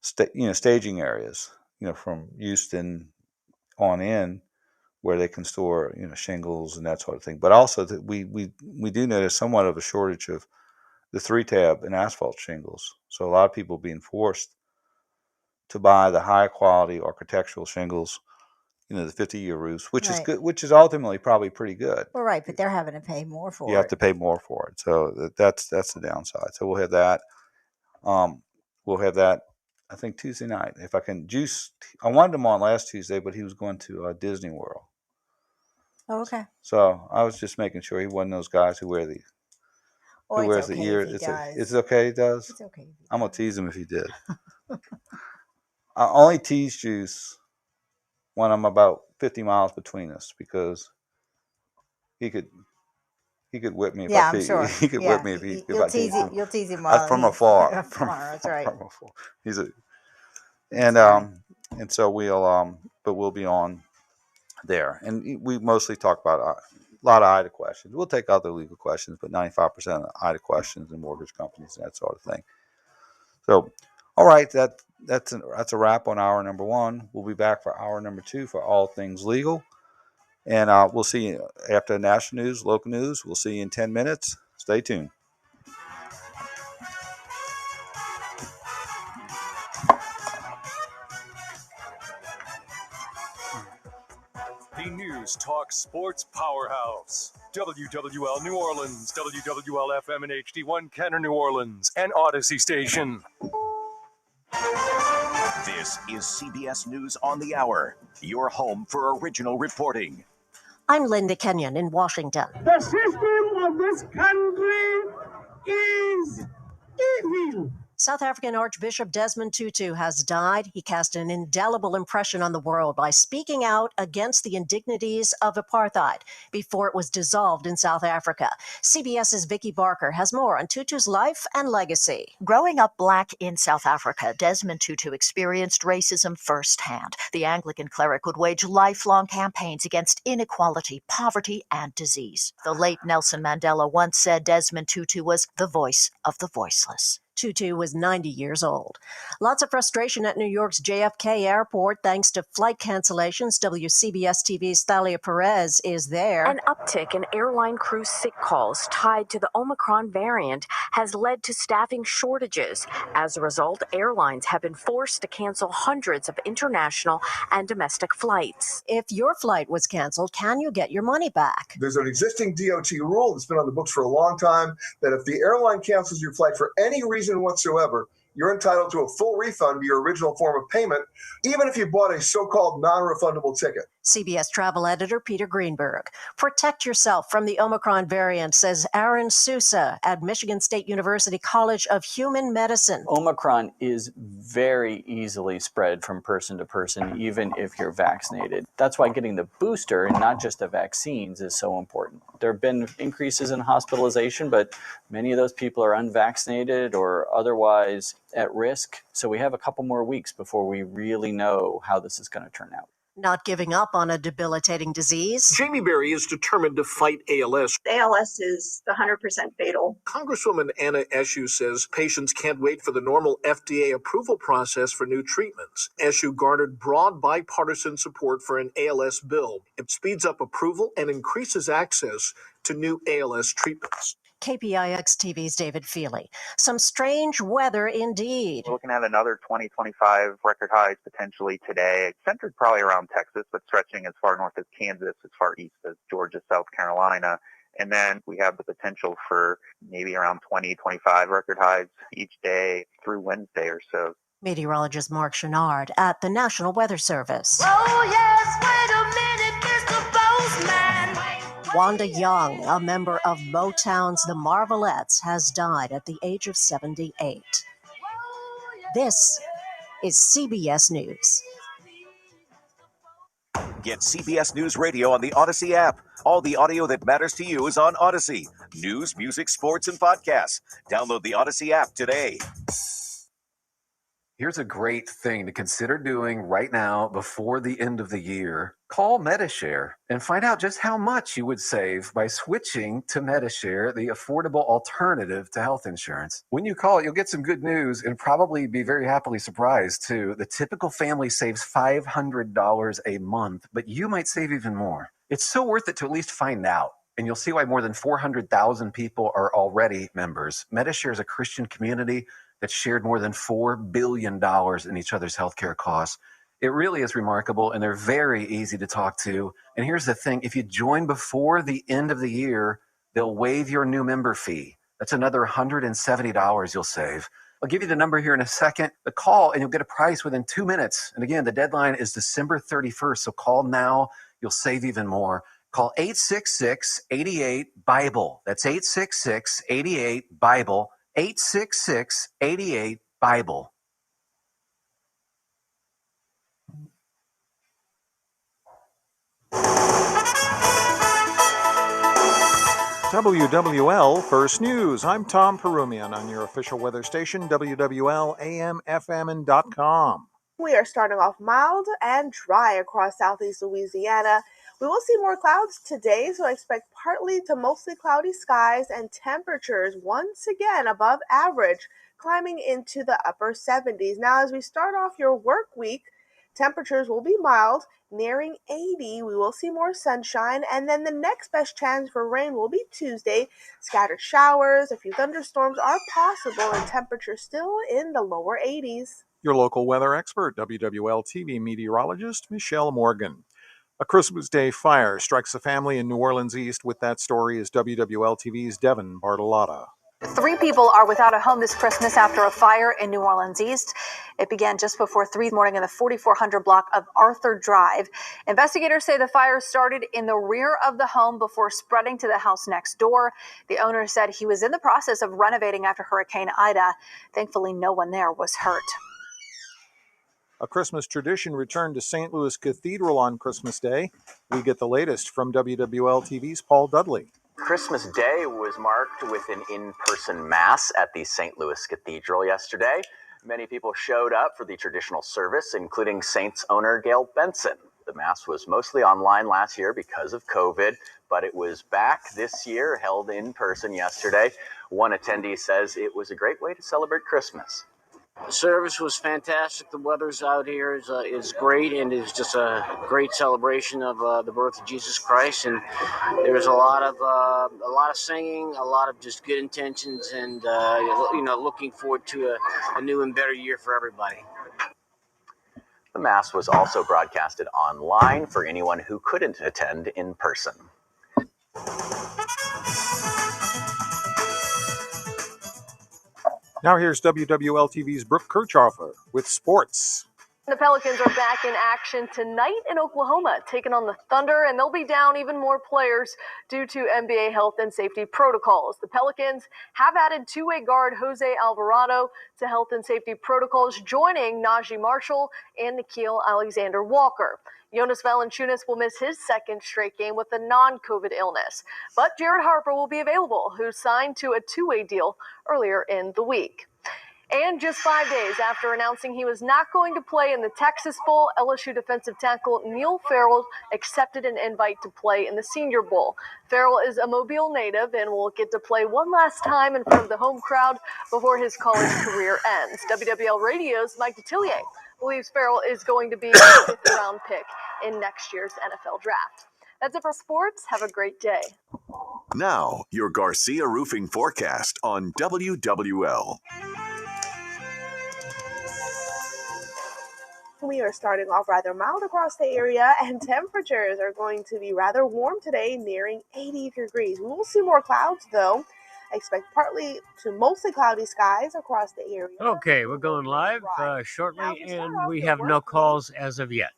staging areas, from Houston on in, where they can store shingles and that sort of thing. But also that we do notice somewhat of a shortage of the 3-tab and asphalt shingles. So a lot of people being forced to buy the high quality architectural shingles, the 50-year roofs, which is good, which is ultimately probably pretty good. Well, right, but they're having to pay more for it. You have to pay more for it. So that's the downside. So we'll have that. I think Tuesday night. If I can juice, I wanted him on last Tuesday, but he was going to Disney World. Oh, okay. So I was just making sure he wasn't those guys who wear the wears the ear. It's okay. He does. It's okay. I'm gonna tease him if he did. I only tease Juice when I'm about 50 miles between us, because he could whip me if I'm sure. he could whip me if I teased him. You'll tease him From afar. From afar. That's right. From afar. And so we'll be on there, and we mostly talk about a lot of IDA questions. We'll take other legal questions, but 95% of IDA questions and mortgage companies and that sort of thing. So, all right, that's a wrap on hour number 1. We'll be back for hour number 2 for all things legal, and we'll see you after national news, local news. We'll see you in 10 minutes. Stay tuned. The News Talk Sports Powerhouse. WWL New Orleans, WWL FM and HD1 Kenner New Orleans, and Odyssey Station. This is CBS News on the Hour, your home for original reporting. I'm Linda Kenyon in Washington. The system of this country is evil. South African Archbishop Desmond Tutu has died. He cast an indelible impression on the world by speaking out against the indignities of apartheid before it was dissolved in South Africa. CBS's Vicki Barker has more on Tutu's life and legacy. Growing up black in South Africa, Desmond Tutu experienced racism firsthand. The Anglican cleric would wage lifelong campaigns against inequality, poverty, and disease. The late Nelson Mandela once said Desmond Tutu was the voice of the voiceless. Tutu was 90 years old. Lots of frustration at New York's JFK airport thanks to flight cancellations. WCBS TV's Thalia Perez is there. An uptick in airline crew sick calls tied to the Omicron variant has led to staffing shortages. As a result, airlines have been forced to cancel hundreds of international and domestic flights. If your flight was canceled, can you get your money back? There's an existing DOT rule that's been on the books for a long time that if the airline cancels your flight for any reason whatsoever, you're entitled to a full refund of your original form of payment, even if you bought a so-called non-refundable ticket. CBS travel editor Peter Greenberg. Protect yourself from the Omicron variant, says Aaron Sousa at Michigan State University College of Human Medicine. Omicron is very easily spread from person to person, even if you're vaccinated. That's why getting the booster and not just the vaccines is so important. There have been increases in hospitalization, but many of those people are unvaccinated or otherwise at risk. So we have a couple more weeks before we really know how this is going to turn out. Not giving up on a debilitating disease. Jamie Berry is determined to fight ALS. ALS is 100% fatal. Congresswoman Anna Eshoo says patients can't wait for the normal FDA approval process for new treatments. Eshoo garnered broad bipartisan support for an ALS bill. It speeds up approval and increases access to new ALS treatments. KPIX TV's David Feely. Some strange weather indeed. We're looking at another 20-25 record highs potentially today, centered probably around Texas, but stretching as far north as Kansas, as far east as Georgia, South Carolina. And then we have the potential for maybe around 20-25 record highs each day through Wednesday or so. Meteorologist Mark Chenard at the National Weather Service. Oh, yes, wait a minute, Mr. Postman. Wanda Young, a member of Motown's The Marvelettes, has died at the age of 78. This is CBS News. Get CBS News Radio on the Odyssey app. All the audio that matters to you is on Odyssey. News, music, sports, and podcasts. Download the Odyssey app today. Here's a great thing to consider doing right now before the end of the year. Call MediShare and find out just how much you would save by switching to MediShare, the affordable alternative to health insurance. When you call, you'll get some good news and probably be very happily surprised too. The typical family saves $500 a month, but you might save even more. It's so worth it to at least find out. And you'll see why more than 400,000 people are already members. MediShare is a Christian community that shared more than $4 billion in each other's healthcare costs. It really is remarkable, and they're very easy to talk to. And here's the thing. If you join before the end of the year, they'll waive your new member fee. That's another $170 you'll save. I'll give you the number here in a second. The call, and you'll get a price within 2 minutes. And again, the deadline is December 31st, so call now. You'll save even more. Call 866-88-BIBLE. That's 866-88-BIBLE. 866-88-BIBLE. WWL First News. I'm Tom Perumian on your official weather station, WWL AM, FM, and .com. We are starting off mild and dry across southeast Louisiana. We will see more clouds today, so I expect partly to mostly cloudy skies and temperatures once again above average, climbing into the upper 70s. Now, as we start off your work week, temperatures will be mild, nearing 80. We will see more sunshine, and then the next best chance for rain will be Tuesday. Scattered showers, a few thunderstorms are possible, and temperatures still in the lower 80s. Your local weather expert, WWL TV meteorologist Michelle Morgan. A Christmas Day fire strikes a family in New Orleans East. With that story is WWL TV's Devin Bartolotta. 3 people are without a home this Christmas after a fire in New Orleans East. It began just before 3 morning in the 4400 block of Arthur Drive. Investigators say the fire started in the rear of the home before spreading to the house next door. The owner said he was in the process of renovating after Hurricane Ida. Thankfully, no one there was hurt. A Christmas tradition returned to St. Louis Cathedral on Christmas Day. We get the latest from WWL TV's Paul Dudley. Christmas Day was marked with an in-person mass at the St. Louis Cathedral yesterday. Many people showed up for the traditional service, including Saints owner Gail Benson. The mass was mostly online last year because of COVID, but it was back this year, held in person yesterday. One attendee says it was a great way to celebrate Christmas. The service was fantastic. The weather's out here is great, and it's just a great celebration of the birth of Jesus Christ. And there's a lot of singing, a lot of just good intentions, and looking forward to a new and better year for everybody. The Mass was also broadcasted online for anyone who couldn't attend in person. Now here's WWL TV's Brooke Kirchhofer with sports. The Pelicans are back in action tonight in Oklahoma, taking on the Thunder, and they'll be down even more players due to NBA health and safety protocols. The Pelicans have added two-way guard Jose Alvarado to health and safety protocols, joining Najee Marshall and Nickeil Alexander-Walker. Jonas Valanciunas will miss his second straight game with a non-COVID illness, but Jared Harper will be available, who signed to a two-way deal earlier in the week. And just 5 days after announcing he was not going to play in the Texas Bowl, LSU defensive tackle Neil Farrell accepted an invite to play in the Senior Bowl. Farrell is a Mobile native and will get to play one last time in front of the home crowd before his college career ends. WWL Radio's Mike Detillier believes Farrell is going to be a 5th-round pick in next year's NFL draft. That's it for sports. Have a great day. Now, your Garcia Roofing forecast on WWL. We are starting off rather mild across the area, and temperatures are going to be rather warm today, nearing 80 degrees. We will see more clouds, though. I expect partly to mostly cloudy skies across the area. Okay, we're going live shortly, and we have no calls as of yet.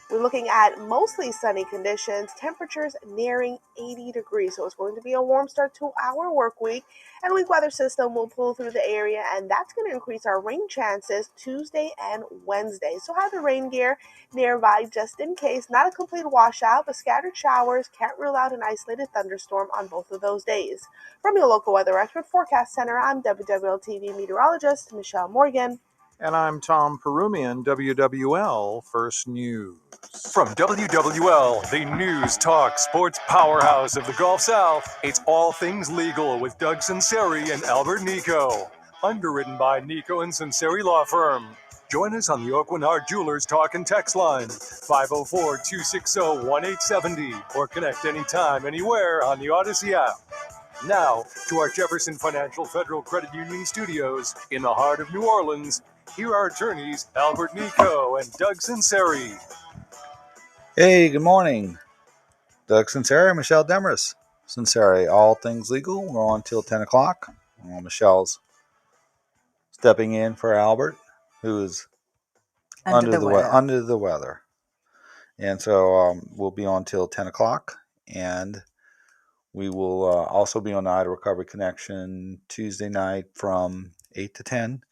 We're looking at mostly sunny conditions, temperatures nearing 80 degrees. So it's going to be a warm start to our work week. And a weak weather system will pull through the area, and that's going to increase our rain chances Tuesday and Wednesday. So have the rain gear nearby just in case. Not a complete washout, but scattered showers. Can't rule out an isolated thunderstorm on both of those days. From your local weather expert forecast center, I'm WWL TV meteorologist Michelle Morgan. And I'm Tom Perumian, WWL First News. From WWL, the news, talk, sports powerhouse of the Gulf South, it's All Things Legal with Doug Sunseri and Albert Nico. Underwritten by Nico and Sunseri Law Firm. Join us on the Oakland Heart Jewelers Talk and Text line, 504-260-1870, or connect anytime, anywhere on the Odyssey app. Now, to our Jefferson Financial Federal Credit Union studios in the heart of New Orleans, here are attorneys Albert Nico and Doug Sunseri. Hey, good morning. Doug Sunseri, Michelle Demarest Sunseri, All Things Legal. We're on till 10 o'clock. Michelle's stepping in for Albert, who is under the weather. And so we'll be on till 10 o'clock. And we will also be on the Ida Recovery Connection Tuesday night from 8 to 10.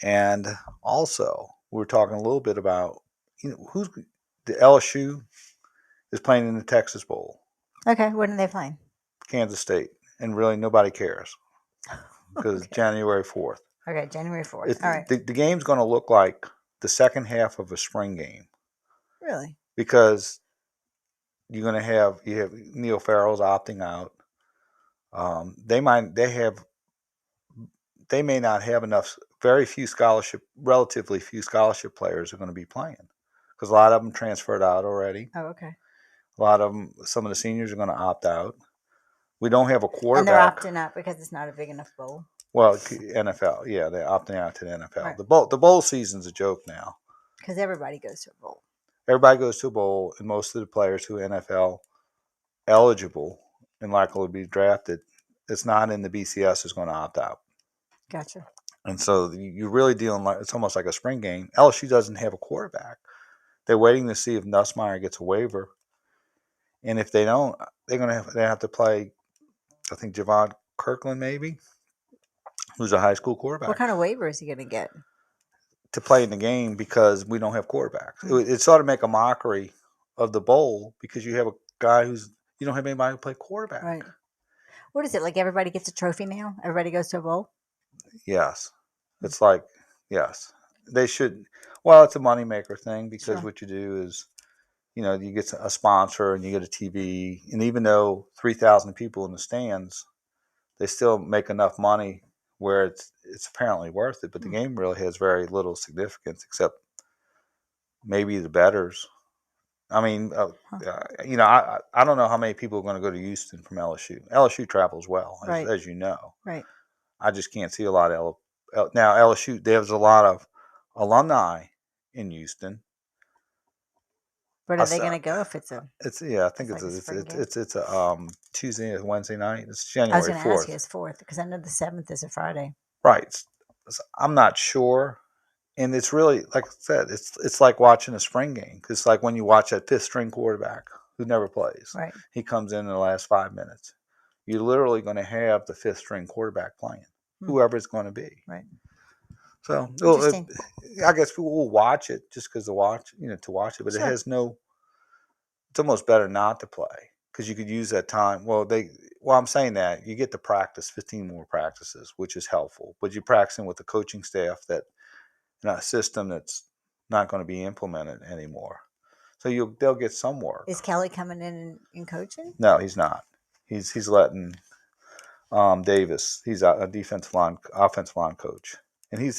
And also, we're talking a little bit about, who's the LSU is playing in the Texas Bowl. Okay, when are they playing? Kansas State. And really, nobody cares because it's January 4th. Okay, January 4th. All right. The game's going to look like the second half of a spring game. Really? Because you have Neil Farrell's opting out. They may not have enough. Relatively few scholarship players are going to be playing because a lot of them transferred out already. Oh, okay. A lot of them, some of the seniors are going to opt out. We don't have a quarterback. And they're opting out because it's not a big enough bowl. Well, NFL, yeah, they're opting out to the NFL. Right. The bowl season's a joke now. Because everybody goes to a bowl. Everybody goes to a bowl, and most of the players who are NFL eligible and likely to be drafted, it's not in the BCS, is going to opt out. Gotcha. And so you're really dealing it's almost like a spring game. LSU doesn't have a quarterback. They're waiting to see if Nussmeier gets a waiver, and if they don't, they have to play. I think Javon Kirkland maybe, who's a high school quarterback. What kind of waiver is he going to get? To play in the game because we don't have quarterbacks. It sort of make a mockery of the bowl because you have a guy you don't have anybody to play quarterback. Right. What is it, like everybody gets a trophy now? Everybody goes to a bowl? Yes. It's like, yes. They should. Well, it's a moneymaker thing because what you do is, you get a sponsor and you get a TV. And even though 3,000 people in the stands, they still make enough money where it's apparently worth it. But the game really has very little significance except maybe the bettors. I mean, I don't know how many people are going to go to Houston from LSU. LSU travels well, as you know. Right. I just can't see a lot of now LSU. There's a lot of alumni in Houston. But are they going to go if it's a? I think it's a Tuesday or Wednesday night. It's January 4th. I was going to ask you, it's 4th because I know the 7th is a Friday. Right. I'm not sure, and it's really like I said. It's like watching a spring game. It's like when you watch that fifth string quarterback who never plays. Right. He comes in the last 5 minutes. You're literally going to have the fifth string quarterback playing, whoever it's going to be. Right. So I guess people will watch it just because to watch it, but it has no. It's almost better not to play because you could use that time. Well, I'm saying that you get to practice 15 more practices, which is helpful, but you're practicing with the coaching staff that in a system that's not going to be implemented anymore. So they'll get some work. Is Kelly coming in and coaching? No, he's not. He's letting Davis. He's a offensive line coach, and I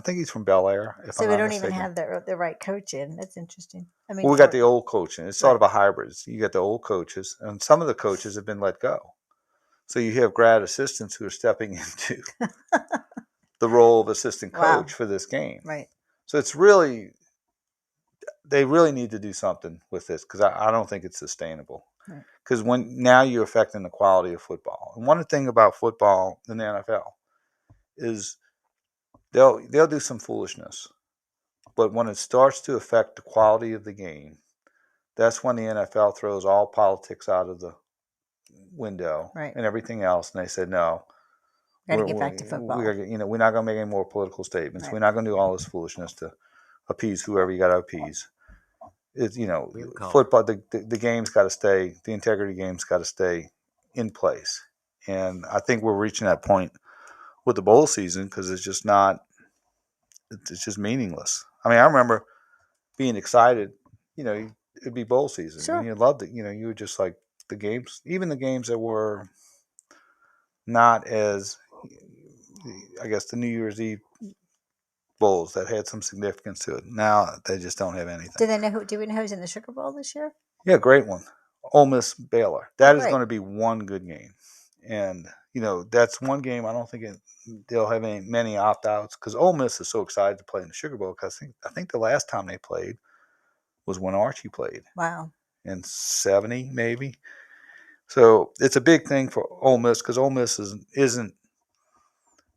think he's from Bel Air. So we don't even have the right coach in. That's interesting. I mean, we got the old coach in. It's sort of a hybrid. You got the old coaches, and some of the coaches have been let go. So you have grad assistants who are stepping into the role of assistant coach for this game. Right. So they really need to do something with this because I don't think it's sustainable. Because now you're affecting the quality of football. And one thing about football in the NFL is they'll do some foolishness, but when it starts to affect the quality of the game, that's when the NFL throws all politics out of the window and everything else, and they said no. Got to get back to football. We're not going to make any more political statements. Right. We're not going to do all this foolishness to appease whoever you got to appease. It's football. The game's got to stay. The integrity game's got to stay in place, and I think we're reaching that point with the bowl season because it's just not. it's just meaningless. I mean, I remember being excited. It'd be bowl season, Sure. and you loved it. You would just like the games, even the games that were not as, I guess, the New Year's Eve bowls that had some significance to it. Now they just don't have anything. Do we know who's in the Sugar Bowl this year? Yeah, great one. Ole Miss Baylor. That is great. going to be one good game, and that's one game. I don't think they'll have many opt outs because Ole Miss is so excited to play in the Sugar Bowl. Because I think the last time they played was when Archie played. Wow. In '70 maybe. So it's a big thing for Ole Miss because Ole Miss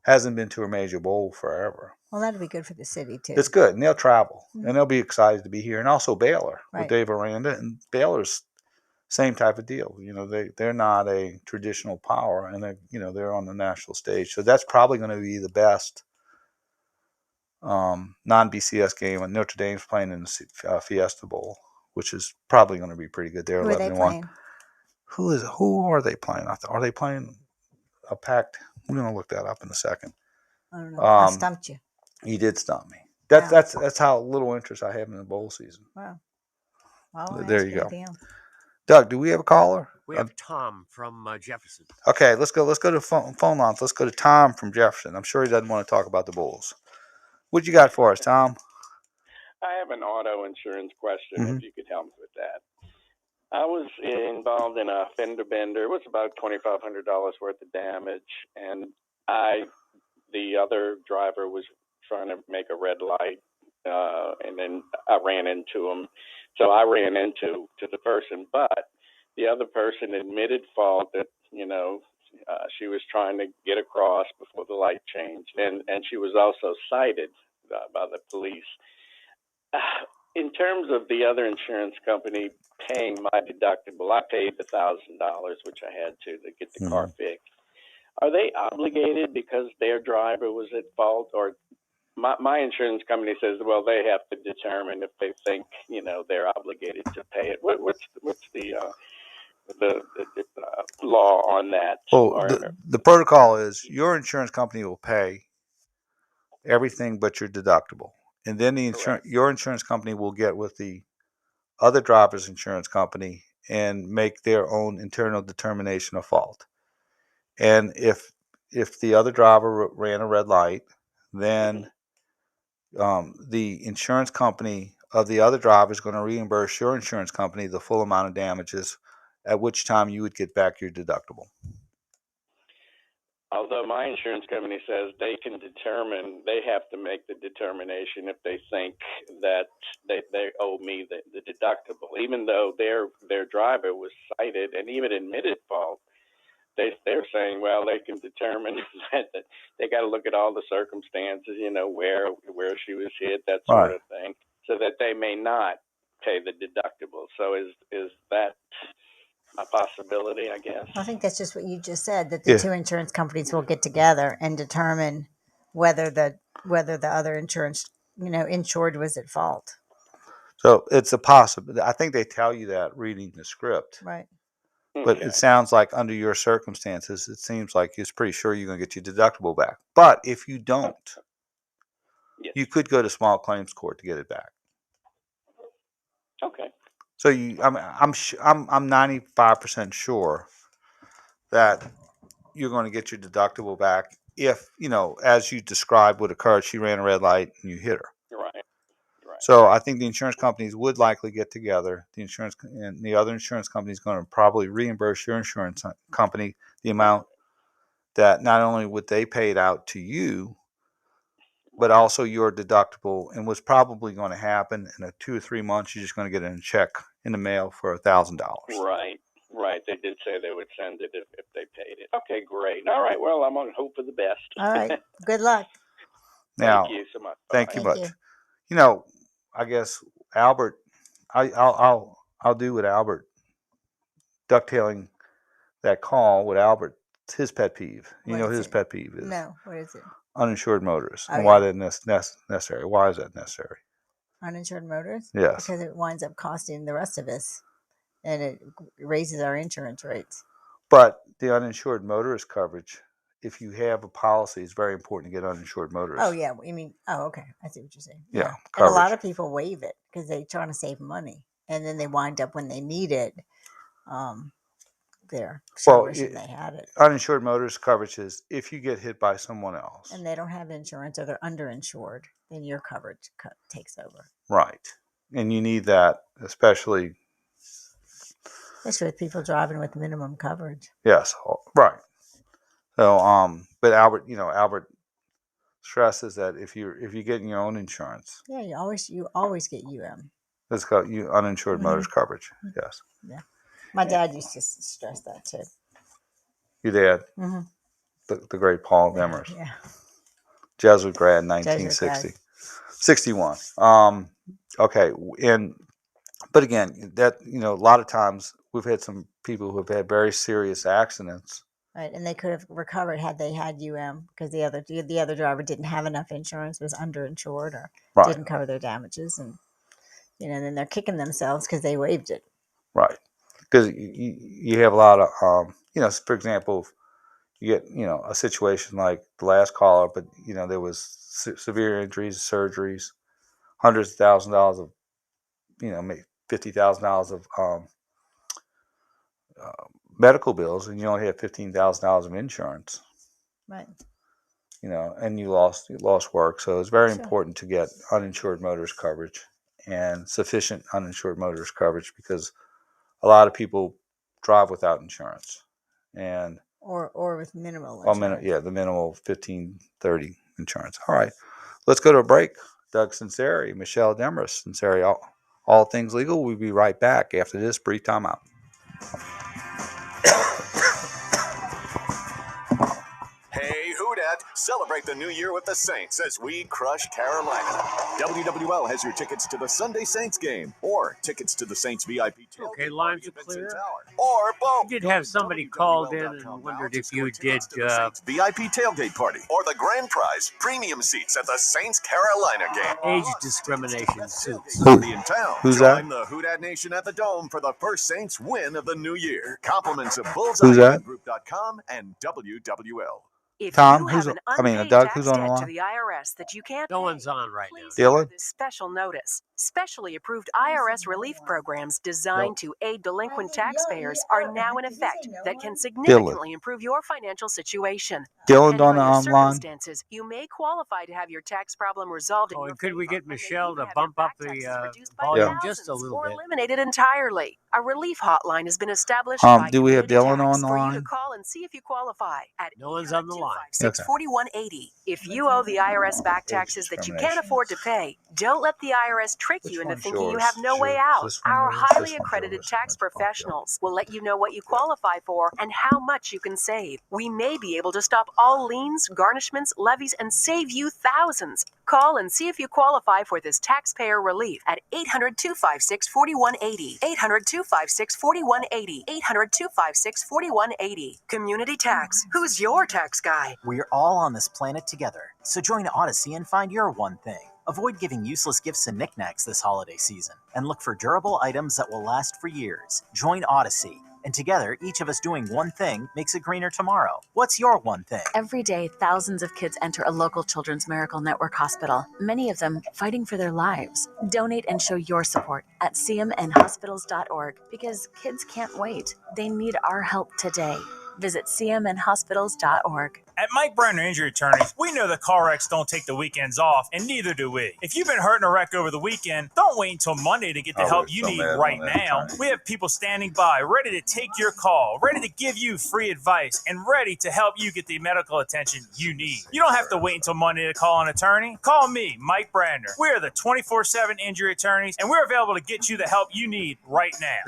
hasn't been to a major bowl forever. Well, that'd be good for the city too. It's good, and they'll travel, Mhm. and they'll be excited to be here. And also Baylor Right. with Dave Aranda, and Baylor's same type of deal. They're not a traditional power, and they're on the national stage. So that's probably going to be the best non-BCS game. And Notre Dame's playing in the Fiesta Bowl, which is probably going to be pretty good. They're Who are they 11-1. playing? Who are they playing? Are they playing a packed? We're going to look that up in a second. I don't know. I stumped you. You did stump me. Wow. That's how little interest I have in the bowl season. Wow. Well, There you go. Doug, do we have a caller? We have Tom from Jefferson. Okay, let's go to phone lines. Let's go to Tom from Jefferson. I'm sure he doesn't want to talk about the Bulls. What you got for us, Tom? I have an auto insurance question, if you could help me with that. I was involved in a fender bender. It was about $2,500 worth of damage, and the other driver was trying to make a red light, and then I ran into him. So I ran into the person, but the other person admitted fault that, she was trying to get across before the light changed, and she was also cited by the police. In terms of the other insurance company paying my deductible, I paid the $1,000, which I had to get the car fixed. Are they obligated because their driver was at fault, or my insurance company says, well, they have to determine if they think they're obligated to pay it. What's the law on that? Well, the protocol is your insurance company will pay everything but your deductible, and then your insurance company will get with the other driver's insurance company and make their own internal determination of fault. And if the other driver ran a red light, then the insurance company of the other driver is going to reimburse your insurance company the full amount of damages, at which time you would get back your deductible. Although my insurance company says they have to make the determination if they think that they owe me the deductible, even though their driver was cited and even admitted fault. They're saying, well, they can determine that they got to look at all the circumstances, where she was hit, that sort of thing, so that they may not pay the deductible. So is that a possibility, I guess? I think that's just what you just said, that the two insurance companies will get together and determine whether the other insurance, insured was at fault. So it's a possibility. I think they tell you that reading the script. Right. But it sounds like under your circumstances, it seems like it's pretty sure you're going to get your deductible back. But if you don't, you could go to small claims court to get it back. Okay. So I'm 95% sure that you're going to get your deductible back if, as you described what occurred, she ran a red light and you hit her. Right. So I think the insurance companies would likely get together. The other insurance company is going to probably reimburse your insurance company the amount that not only would they pay it out to you, but also your deductible. And what's probably going to happen in 2 or 3 months, you're just going to get a check in the mail for $1,000. Right. They did say they would send it if they paid it. Okay, great. All right. Well, I'm going to hope for the best. All right. Good luck. Now, thank you so much. Thank you Bye. much. I guess Albert, I'll do what Albert, ducktailing that call with Albert. It's his pet peeve. His pet peeve is? No, what is it? Uninsured motorists. Oh, and why that's necessary. Why is that necessary? Uninsured motorists? Yes. Because it winds up costing the rest of us, and it raises our insurance rates. But the uninsured motorist coverage if you have a policy, it's very important to get uninsured motorists. Oh yeah, I mean, okay, I see what you're saying. Yeah, and a lot of people waive it because they're trying to save money, and then they wind up when they need it. They're wishing they had it. Uninsured motorist coverage is if you get hit by someone else, and they don't have insurance or they're underinsured, then your coverage takes over. Right, and you need that, especially with people driving with minimum coverage. Yes, right. So, but Albert stresses that if you're getting your own insurance, you always get UM. Let's go uninsured motorist coverage. Yes. Yeah, my dad used to stress that too. Your dad, the great Paul Demarest, Jesuit grad, 1960, 61. Okay, but again, that a lot of times we've had some people who have had very serious accidents. Right, and they could have recovered had they had UM because the other driver didn't have enough insurance, was underinsured, or didn't cover their damages, and then they're kicking themselves because they waived it. Right, because you have a lot of for example, you get a situation like the last caller, but there was severe injuries, surgeries, hundreds of thousands of dollars of maybe $50,000 of medical bills, and you only have $15,000 of insurance. Right. And you lost work, so it's very important to get uninsured motorist coverage and sufficient uninsured motorist coverage because a lot of people drive without insurance, and or with minimal insurance. The minimal 15-30 insurance. All right, let's go to a break. Doug Sunseri, Michelle Demarest Sunseri, all things legal. We'll be right back after this brief timeout. Hey, Houdat, celebrate the new year with the Saints as we crush Carolina. WWL has your tickets to the Sunday Saints game or tickets to the Saints VIP tailgate. Okay, lines are clear. Or both. I did have somebody called in and wondered if you did VIP tailgate party or the grand prize premium seats at the Saints Carolina game. Age discrimination suits. Be in town. Who's Join that? the Houdat Nation at the Dome for the first Saints win of the new year. Compliments of Who's that? BullseyeGroup.com and WWL. If Tom, you who's have an Doug, unpaid who's tax on the debt line? to the IRS that you can't No pay, one's on right now. please hear Dylan? this special notice. Specially approved IRS relief programs designed to aid delinquent taxpayers are now in effect that can significantly improve your financial situation. Dylan Depending on the on your line? circumstances, you may qualify to have your tax problem resolved in Oh, your and could we favor, get and Michelle maybe to have bump your up back taxes the reduced by volume thousands just a little or bit? eliminated entirely? A relief hotline has been established by Do we have Community Dylan Tax on the for you to line? call and see if you qualify at No one's on the line. 800-256-4180. If you owe the IRS back taxes that you can't afford to pay, don't let the IRS trick you into thinking you have no way out. Our highly accredited tax professionals will let you know what you qualify for and how much you can save. We may be able to stop all liens, garnishments, levies, and save you thousands. Call and see if you qualify for this taxpayer relief at 800-256-4180. 800-256-4180. 800-256-4180. Community Tax. Who's your tax guy? We're all on this planet together, so join Odyssey and find your one thing. Avoid giving useless gifts and knickknacks this holiday season, and look for durable items that will last for years. Join Odyssey, and together, each of us doing one thing makes a greener tomorrow. What's your one thing? Every day, thousands of kids enter a local Children's Miracle Network hospital, many of them fighting for their lives. Donate and show your support at cmnhospitals.org because kids can't wait. They need our help today. Visit cmnhospitals.org. At Mike Brenner Injury Attorneys, we know that car wrecks don't take the weekends off, and neither do we. If you've been hurt in a wreck over the weekend, don't wait until Monday to get the help you need right now. We have people standing by, ready to take your call, ready to give you free advice, and ready to help you get the medical attention you need. You don't have to wait until Monday to call an attorney. Call me, Mike Brenner. We're the 24/7 injury attorneys, and we're available to get you the help you need right now.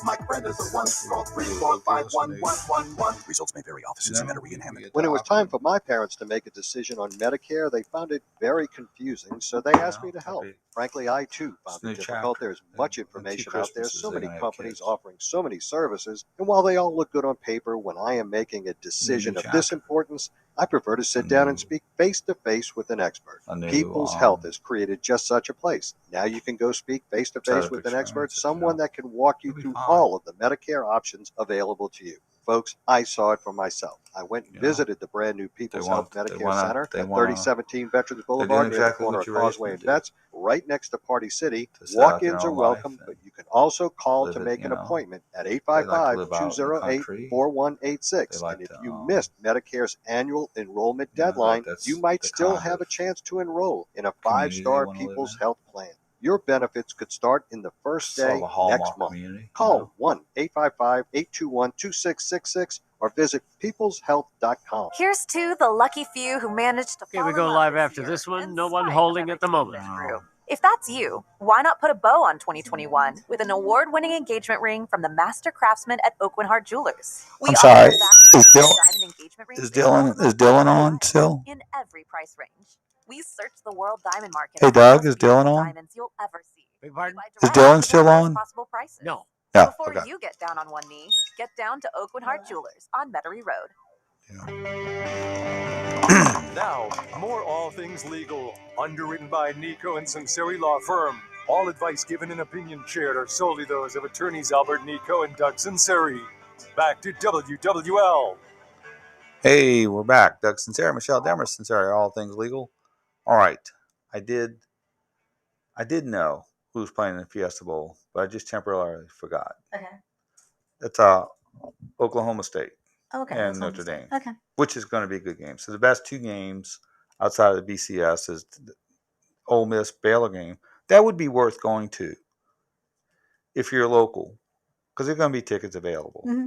Mike Brenner's the one. Call 345-1111. Results may vary. Office in Cemetery and Hammond. When it was time for my parents to make a decision on Medicare, they found it very confusing, so they asked me to help. Frankly, I too found it difficult. There's much information out there, so many companies offering so many services, and while they all look good on paper, when I am making a decision of this importance, I prefer to sit down and speak face-to-face with an expert. People's Health has created just such a place. Now you can go speak face-to-face with an expert, someone that can walk you through all of the Medicare options available to you. folks, I saw it for myself. I went and visited the brand new People's Health Medicare Center at 3017 Veterans Boulevard near the corner of Causeway and Vets, right next to Party City. Walk-ins are welcome, but you can also call to make an appointment at 855-208-4186. And if you missed Medicare's annual enrollment deadline, you might still have a chance to enroll in a 5-star People's Health plan. Your benefits could start in the first day next month. Call 1-855-821-2666 or visit peopleshealth.com. Here's to the lucky few who managed to fall we in go love live this after year, this one. in No one spite of holding at the everything moment. they've been through. If that's you, why not put a bow on 2021 with an award-winning engagement ring from the master craftsman at Oak Hart Jewelers? I'm sorry. Is Dylan on still? In every price range. We search the world diamond market. Hey, Doug, is Dylan on? Diamonds you'll ever see. Is Dylan still on? No. No. Before Okay. you get down on one knee, get down to Oak Hart Jewelers on Metairie Road. Now, more All Things Legal, underwritten by Nico and Sunseri Law Firm. All advice given and opinion shared are solely those of attorneys Albert Nico and Doug Sunseri. Back to WWL. Hey, we're back. Doug Sunseri, Michelle Demarest Sunseri, All Things Legal. All right. I did know who was playing in the Fiesta Bowl, but I just temporarily forgot. Okay. It's Oklahoma State and Notre Dame, which is going to be a good game. So the best two games outside of the BCS is the Ole Miss Baylor game. That would be worth going to if you're local, because there's going to be tickets available. Mm-hmm.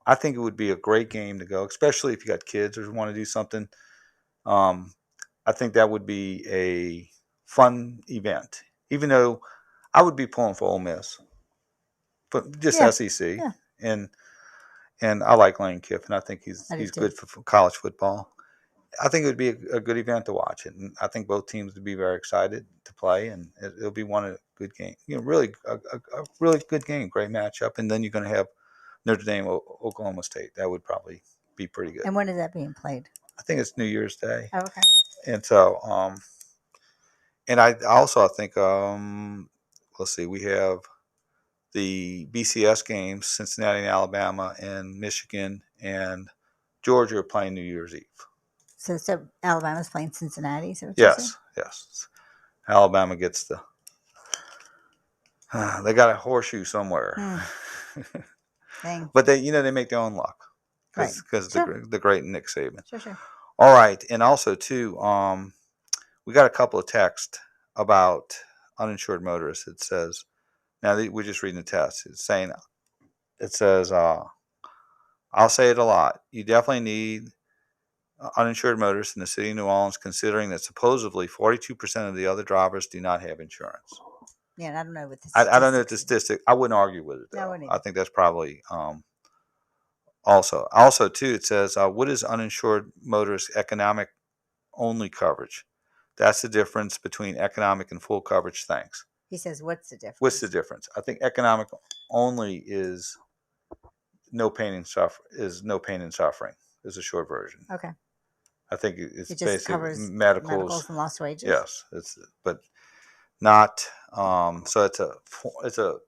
I think it would be a great game to go, especially if you got kids or want to do something. I think that would be a fun event, even though I would be pulling for Ole Miss, but just SEC. Yeah. And I like Lane Kiffin. I think he's good for college football. I think it would be a good event to watch, and I think both teams would be very excited to play, and it'll be one of good game. Really a really good game, great matchup, and then you're going to have Notre Dame, Oklahoma State. That would probably be pretty good. And when is that being played? I think it's New Year's Day. Oh, okay. And so, and I also think, let's see, we have the BCS games, Cincinnati and Alabama and Michigan and Georgia are playing New Year's Eve. So Alabama's playing Cincinnati? Is that what Yes. Alabama gets they got a horseshoe somewhere. But they make their own luck because the great Nick Saban. Sure. All right. And also, too, we got a couple of texts about uninsured motorists. It says, now we're just reading the text. It says, I'll say it a lot. You definitely need uninsured motorists in the city of New Orleans, considering that supposedly 42% of the other drivers do not have insurance. Yeah, I don't know what the I don't know the statistic. I wouldn't argue with it, though. I think that's probably also too. It says, what is uninsured motorist economic only coverage? That's the difference between economic and full coverage. Thanks. He says, what's the difference? What's the difference? I think economic only is no pain and suffering. Is a short version. Okay. I think it's just basically covers medicals and lost wages. Yes, but not. So it's a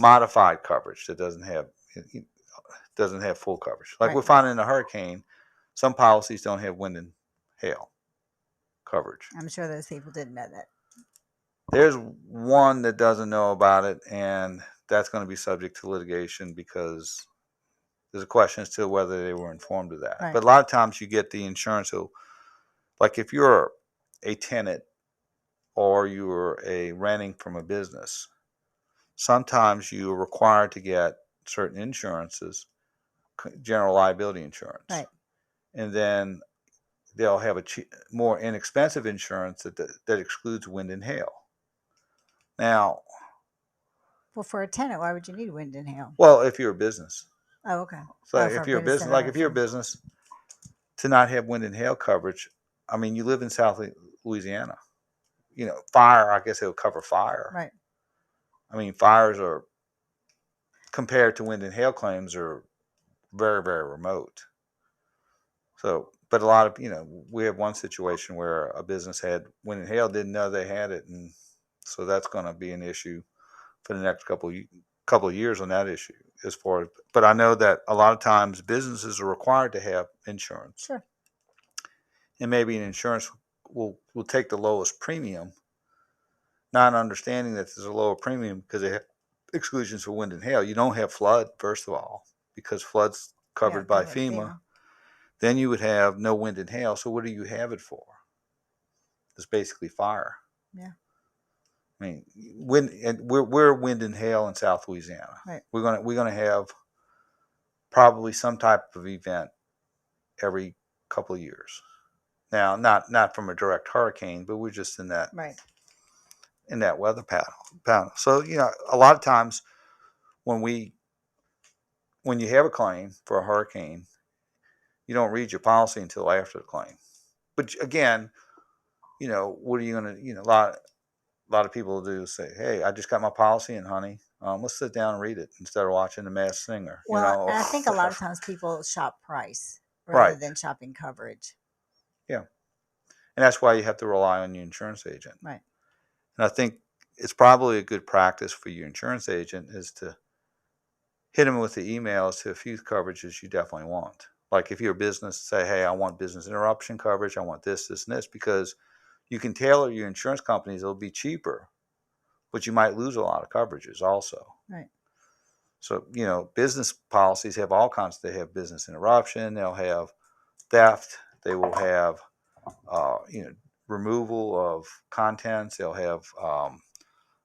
modified coverage that doesn't have full coverage. Like we're finding in a hurricane, some policies don't have wind and hail coverage. I'm sure those people didn't know that. There's one that doesn't know about it, and that's going to be subject to litigation because there's a question as to whether they were informed of that. Right. But a lot of times you get the insurance. So, like if you're a tenant or you're renting from a business, sometimes you're required to get certain insurances, general liability insurance. Right. And then they'll have a more inexpensive insurance that excludes wind and hail. Now, well, for a tenant, why would you need wind and hail? Well, if you're a business. Oh, okay. So if you're a business, if you're a business, to not have wind and hail coverage, I mean, you live in South Louisiana. Fire, I guess it would cover fire. Right. I mean, fires are, compared to wind and hail claims, are very, very remote. So, but a lot of, we have one situation where a business had wind and hail, didn't know they had it. And so that's going to be an issue for the next couple of years on that issue. as far as, but I know that a lot of times businesses are required to have insurance. Sure. And maybe an insurance will take the lowest premium, not understanding that there's a lower premium because they have exclusions for wind and hail. You don't have flood, first of all, because flood's covered by FEMA. Then you would have no wind and hail. So what do you have it for? It's basically fire. Yeah. I mean, we're wind and hail in South Louisiana. Right. We're gonna have probably some type of event every couple of years. Now, not from a direct hurricane, but we're just in that in that weather pattern. So a lot of times when you have a claim for a hurricane, you don't read your policy until after the claim. But again, what are you gonna? A lot of people do say, "Hey, I just got my policy in, honey. Let's sit down and read it instead of watching The Masked Singer." Well, and I think a lot of times people shop price rather than shopping coverage. Yeah, and that's why you have to rely on your insurance agent. Right. And I think it's probably a good practice for your insurance agent is to hit them with the emails to a few coverages you definitely want. Like if you're a business, say, "Hey, I want business interruption coverage. I want this, this, and this," because you can tailor your insurance companies. It'll be cheaper, but you might lose a lot of coverages also. Right. So, business policies have all kinds. They have business interruption. They'll have theft. They will have, removal of contents. They'll have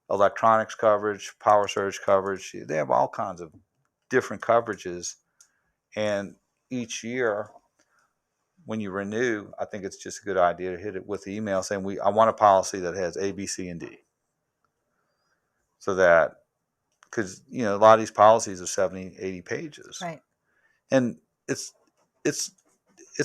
electronics coverage, power surge coverage. They have all kinds of different coverages. And each year, when you renew, I think it's just a good idea to hit it with the email saying, I want a policy that has A, B, C, and D. So that, because, a lot of these policies are 70, 80 pages. Right. And it's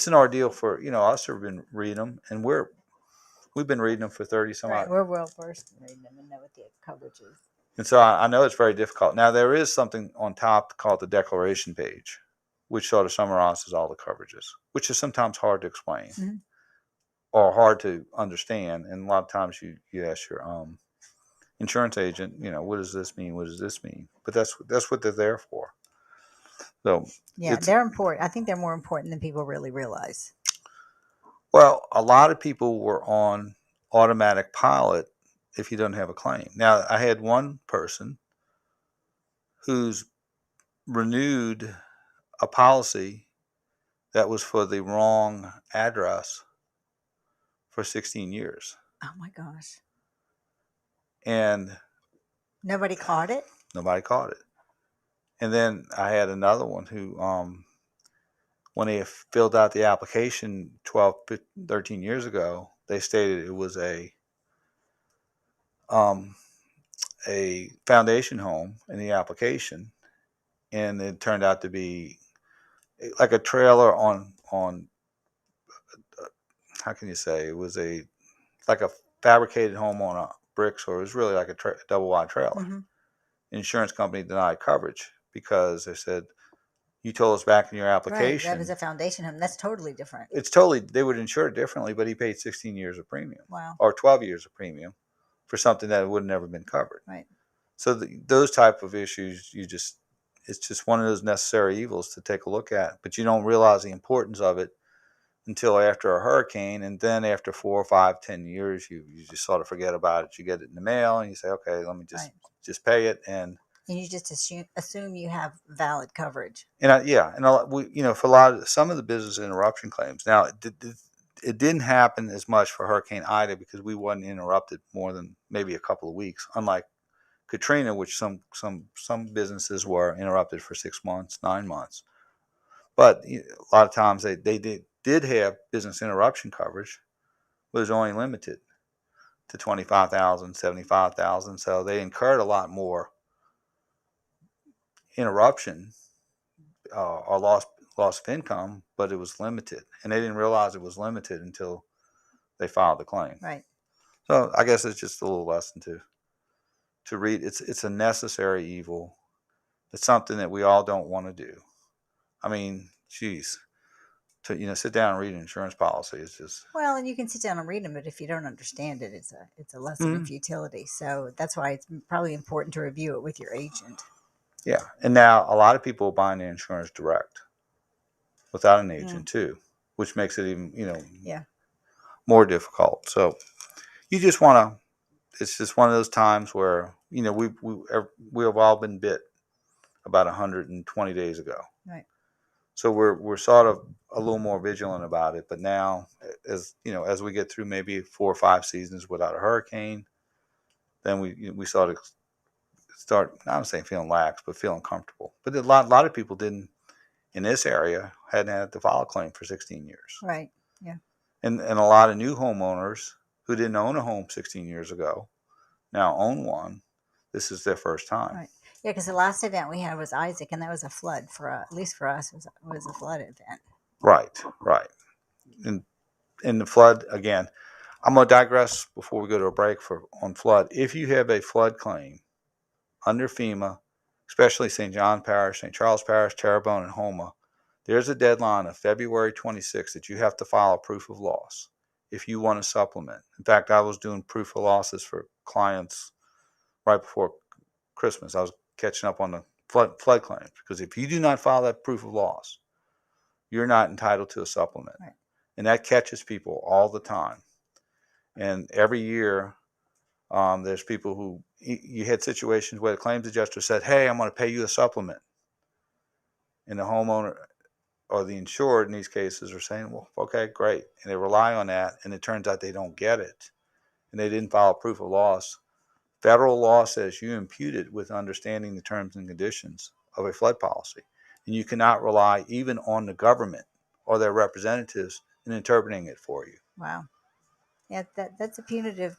an ordeal for, us who've been reading them. And we've been reading them for 30 some odd. We're well versed in reading them and know what the coverage is. And so I know it's very difficult. Now, there is something on top called the declaration page, which sort of summarizes all the coverages, which is sometimes hard to explain or hard to understand. And a lot of times you ask your insurance agent, what does this mean? What does this mean? But that's what they're there for. So yeah, they're important. I think they're more important than people really realize. Well, a lot of people were on automatic pilot if you don't have a claim. Now, I had one person who's renewed a policy that was for the wrong address for 16 years. Oh my gosh. And nobody caught it? Nobody caught it. And then I had another one who, when they filled out the application 12, 15, 13 years ago, they stated it was a foundation home in the application, and it turned out to be like a trailer on how can you say, it was like a fabricated home on a bricks, or it was really like a double wide trailer. The insurance company denied coverage because they said, you told us back in your application. Right, that was a foundation home. That's totally different. It's totally, they would insure it differently, but he paid 16 years of premium. Wow. Or 12 years of premium for something that would have never been covered. Right. So those type of issues, it's just one of those necessary evils to take a look at, but you don't realize the importance of it until after a hurricane. And then after 4 or 5, 10 years, you just sort of forget about it. You get it in the mail and you say, okay, let me just pay it. And you just assume you have valid coverage. And for some of the business interruption claims, now it didn't happen as much for Hurricane Ida because we wasn't interrupted more than maybe a couple of weeks, unlike Katrina, which some businesses were interrupted for 6 months, 9 months. But a lot of times they did have business interruption coverage, but it was only limited to $25,000, $75,000. So they incurred a lot more interruption or loss of income, but it was limited, and they didn't realize it was limited until they filed the claim. Right. So I guess it's just a little lesson to read. It's a necessary evil. It's something that we all don't want to do. I mean, geez, to sit down and read an insurance policy is just and you can sit down and read them, but if you don't understand it, it's a lesson in futility. So that's why it's probably important to review it with your agent. Yeah, and now a lot of people are buying the insurance direct without an agent too, which makes it even more difficult. So you just want to. It's just one of those times where we have all been bit about 120 days ago. Right. So we're sort of a little more vigilant about it. But now, as we get through maybe 4 or 5 seasons without a hurricane, then we sort of start, I'm saying feeling lax, but feeling comfortable. But a lot of people didn't in this area hadn't had to file a claim for 16 years. Right. Yeah. And a lot of new homeowners who didn't own a home 16 years ago now own one. This is their first time. Right. Yeah, because the last event we had was Isaac, and that was a flood at least for us. Was a flood event. Right. And in the flood again, I'm going to digress before we go to a break on flood. If you have a flood claim under FEMA, especially St. John Parish, St. Charles Parish, Terrebonne, and Houma, there's a deadline of February 26th that you have to file a proof of loss if you want to supplement. In fact, I was doing proof of losses for clients right before Christmas. I was catching up on the flood claims because if you do not file that proof of loss, you're not entitled to a supplement. Right. And that catches people all the time. And every year, there's people who, you had situations where the claims adjuster said, hey, I'm going to pay you a supplement. And the homeowner or the insured in these cases are saying, well, okay, great. And they rely on that. And it turns out they don't get it. And they didn't file a proof of loss. Federal law says you impute it with understanding the terms and conditions of a flood policy. And you cannot rely even on the government or their representatives in interpreting it for you. Wow. Yeah, that's a punitive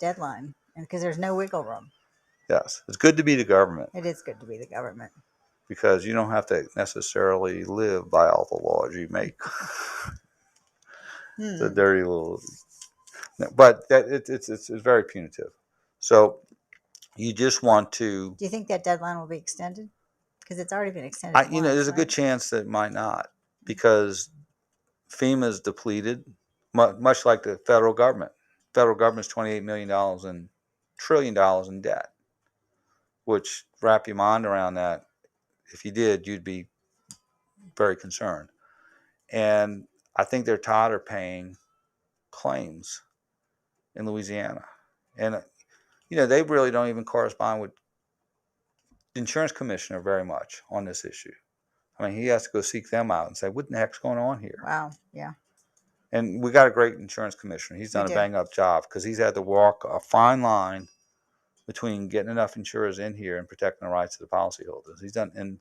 deadline, and because there's no wiggle room. Yes, it's good to be the government. It is good to be the government. Because you don't have to necessarily live by all the laws you make. The dirty little, but it's very punitive. So you just want to. Do you think that deadline will be extended? Because it's already been extended. There's a good chance that it might not, because FEMA is depleted, much like the federal government. Federal government's $28 million and $1 trillion in debt. Which, wrap your mind around that. If you did, you'd be very concerned. And I think they're tired of paying claims in Louisiana. And, they really don't even correspond with the insurance commissioner very much on this issue. I mean, he has to go seek them out and say, what the heck's going on here? Wow, yeah. And we got a great insurance commissioner. He's done a bang-up job because he's had to walk a fine line between getting enough insurers in here and protecting the rights of the policyholders. He's done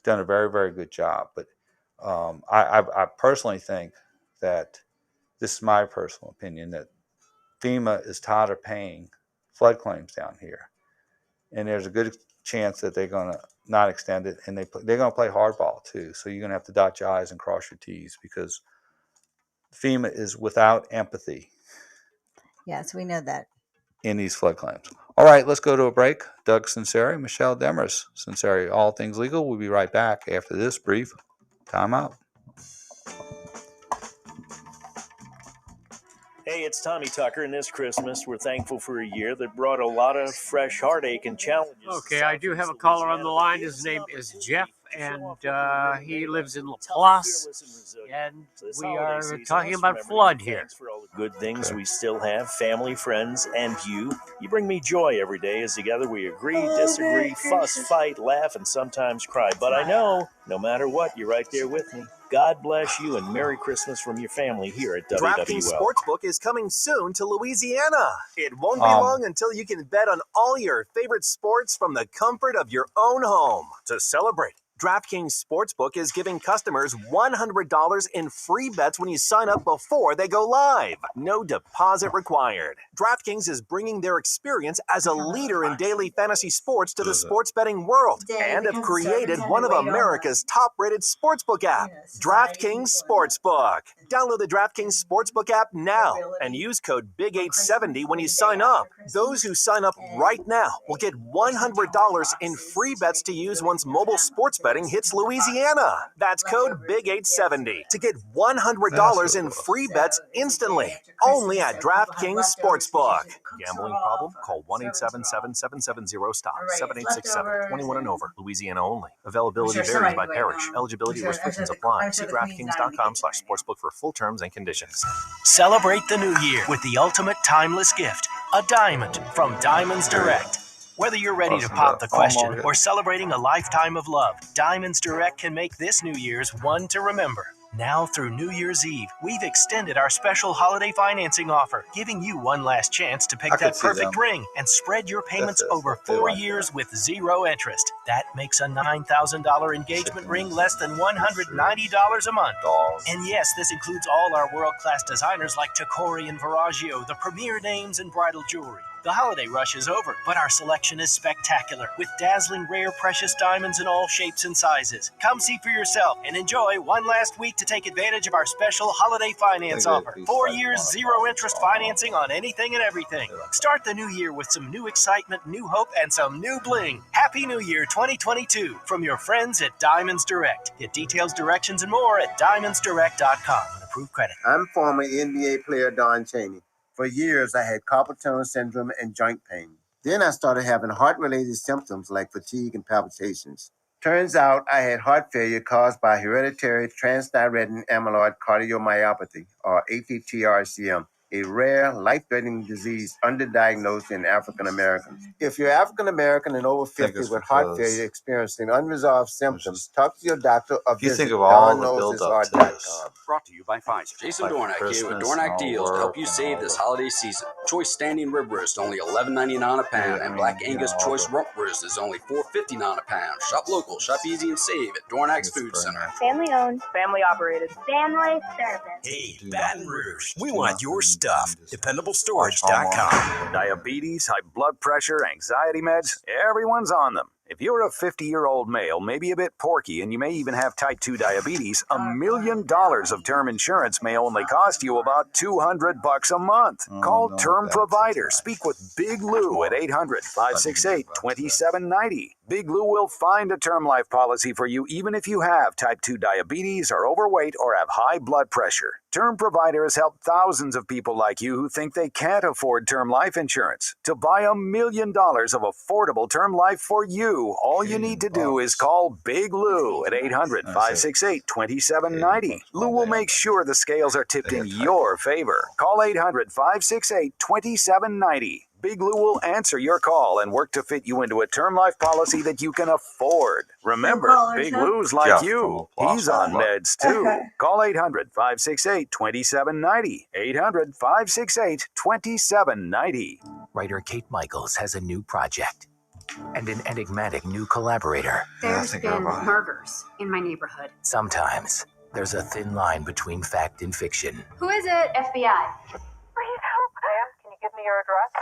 a very, very good job. But I personally think that, this is my personal opinion, that FEMA is tired of paying flood claims down here. And there's a good chance that they're going to not extend it, and they're going to play hardball too. So you're going to have to dot your I's and cross your T's, because FEMA is without empathy. Yes, we know that. In these flood claims. All right, let's go to a break. Doug Sunseri, Michelle Demarest Sunseri, All Things Legal. We'll be right back after this brief timeout. Hey, it's Tommy Tucker, and this Christmas we're thankful for a year that brought a lot of fresh heartache and challenges. Okay, I do have a caller on the line. His name is Jeff, and he lives in LaPlace, and we are talking about flood here. For all the good things we still have, family, friends, and you. You bring me joy every day as together we agree, disagree, fuss, fight, laugh, and sometimes cry. But I know, no matter what, you're right there with me. God bless you, and Merry Christmas from your family here at WWL. DraftKings Sportsbook is coming soon to Louisiana. It won't be long until you can bet on all your favorite sports from the comfort of your own home. To celebrate, DraftKings Sportsbook is giving customers $100 in free bets when you sign up before they go live. No deposit required. DraftKings is bringing their experience as a leader in daily fantasy sports to the sports betting world, and have created one of America's top-rated sportsbook apps, DraftKings Sportsbook. Download the DraftKings Sportsbook app now and use code BIG870 when you sign up. Those who sign up right now will get $100 in free bets to use once mobile sports betting wedding hits Louisiana. That's code BIG870 to get $100 in free bets instantly. Only at DraftKings Sportsbook. Gambling problem? Call 1-877-770-STOP. 7867. 21 and over. Louisiana only. Availability varies by parish. Eligibility restrictions apply. See DraftKings.com/sportsbook for full terms and conditions. Celebrate the new year with the ultimate timeless gift, a diamond from Diamonds Direct. Whether you're ready to pop the question or celebrating a lifetime of love, Diamonds Direct can make this New Year's one to remember. Now through New Year's Eve, we've extended our special holiday financing offer, giving you one last chance to pick that perfect ring and spread your payments over 4 years with zero interest. That makes a $9,000 engagement ring less than $190 a month. And yes, this includes all our world-class designers like Tacori and Viraggio, the premier names in bridal jewelry. The holiday rush is over, but our selection is spectacular, with dazzling rare precious diamonds in all shapes and sizes. Come see for yourself and enjoy one last week to take advantage of our special holiday finance offer. 4 years, zero interest financing on anything and everything. Start the new year with some new excitement, new hope, and some new bling. Happy New Year 2022 from your friends at Diamonds Direct. Get details, directions, and more at diamondsdirect.com. Approved credit. I'm former NBA player Don Chaney. For years, I had carpal tunnel syndrome and joint pain. Then I started having heart-related symptoms like fatigue and palpitations. Turns out I had heart failure caused by hereditary transthyretin amyloid cardiomyopathy, or ATTR-CM, a rare, life-threatening disease underdiagnosed in African Americans. If you're African American and over 50 with heart failure experiencing unresolved symptoms, talk to your doctor or visit DonKnowsHisHeart.com. Brought to you by Pfizer. Jason Dornack here with Dornack Deals to help you save this holiday season. Choice standing rib roast only $11.99 a pound, and Black Angus Choice rump roast is only $4.59 a pound. Shop local, shop easy, and save at Dornack's Food Center. Family owned, family operated, family service. Hey, Baton Rouge, we want your stuff. DependableStorage.com. Diabetes, high blood pressure, anxiety meds, everyone's on them. If you're a 50-year-old male, maybe a bit porky, and you may even have type 2 diabetes, $1 million of term insurance may only cost you about $200 a month. Call Term Provider. Speak with Big Lou at 800-568-2790. Big Lou will find a term life policy for you even if you have type 2 diabetes, are overweight, or have high blood pressure. Term Provider has helped thousands of people like you who think they can't afford term life insurance. To buy $1 million of affordable term life for you, all you need to do is call Big Lou at 800-568-2790. Lou will make sure the scales are tipped in your favor. Call 800-568-2790. Big Lou will answer your call and work to fit you into a term life policy that you can afford. Remember, Big Lou's like you. He's on meds too. Call 800-568-2790. 800-568-2790. Writer Kate Michaels has a new project and an enigmatic new collaborator. There's been murders in my neighborhood. Sometimes there's a thin line between fact and fiction. Who is it? FBI. Please help, Pam. Can you give me your address?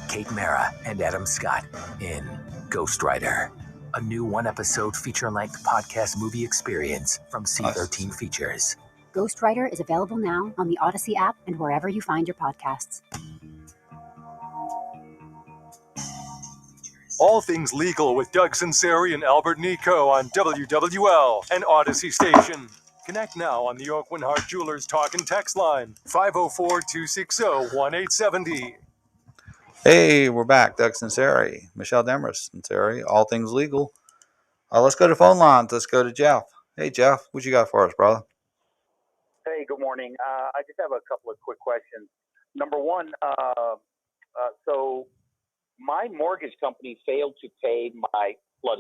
Kate Mara and Adam Scott in Ghostwriter, a new one-episode feature-length podcast movie experience from C13 Features. Ghostwriter is available now on the Odyssey app and wherever you find your podcasts. All things legal with Doug Sunseri and Albert Nico on WWL and Odyssey Station. Connect now on the Oak Winhart Jewelers Talk and Text line, 504-260-1870. Hey, we're back. Doug Sunseri, Michelle Demarest Sunseri, all things legal. Let's go to phone lines. Let's go to Jeff. Hey, Jeff, what you got for us, brother? Hey, good morning. I just have a couple of quick questions. Number one, so my mortgage company failed to pay my flood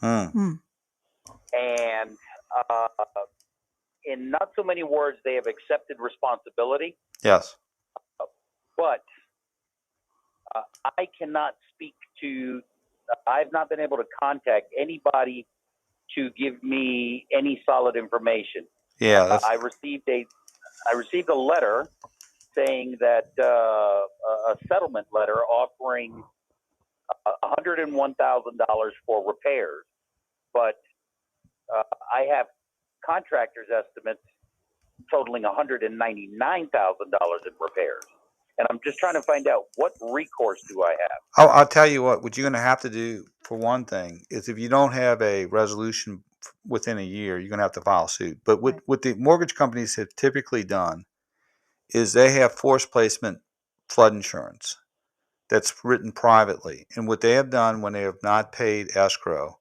insurance. And in not so many words, they have accepted responsibility. Yes. But I cannot speak to, I've not been able to contact anybody to give me any solid information. Yeah. I received a letter saying that a settlement letter offering $101,000 for repairs, but I have contractors' estimates totaling $199,000 in repairs. and I'm just trying to find out what recourse do I have. I'll tell you what you're going to have to do for one thing is if you don't have a resolution within a year, you're going to have to file suit. But what the mortgage companies have typically done is they have forced placement flood insurance that's written privately. And what they have done when they have not paid escrow,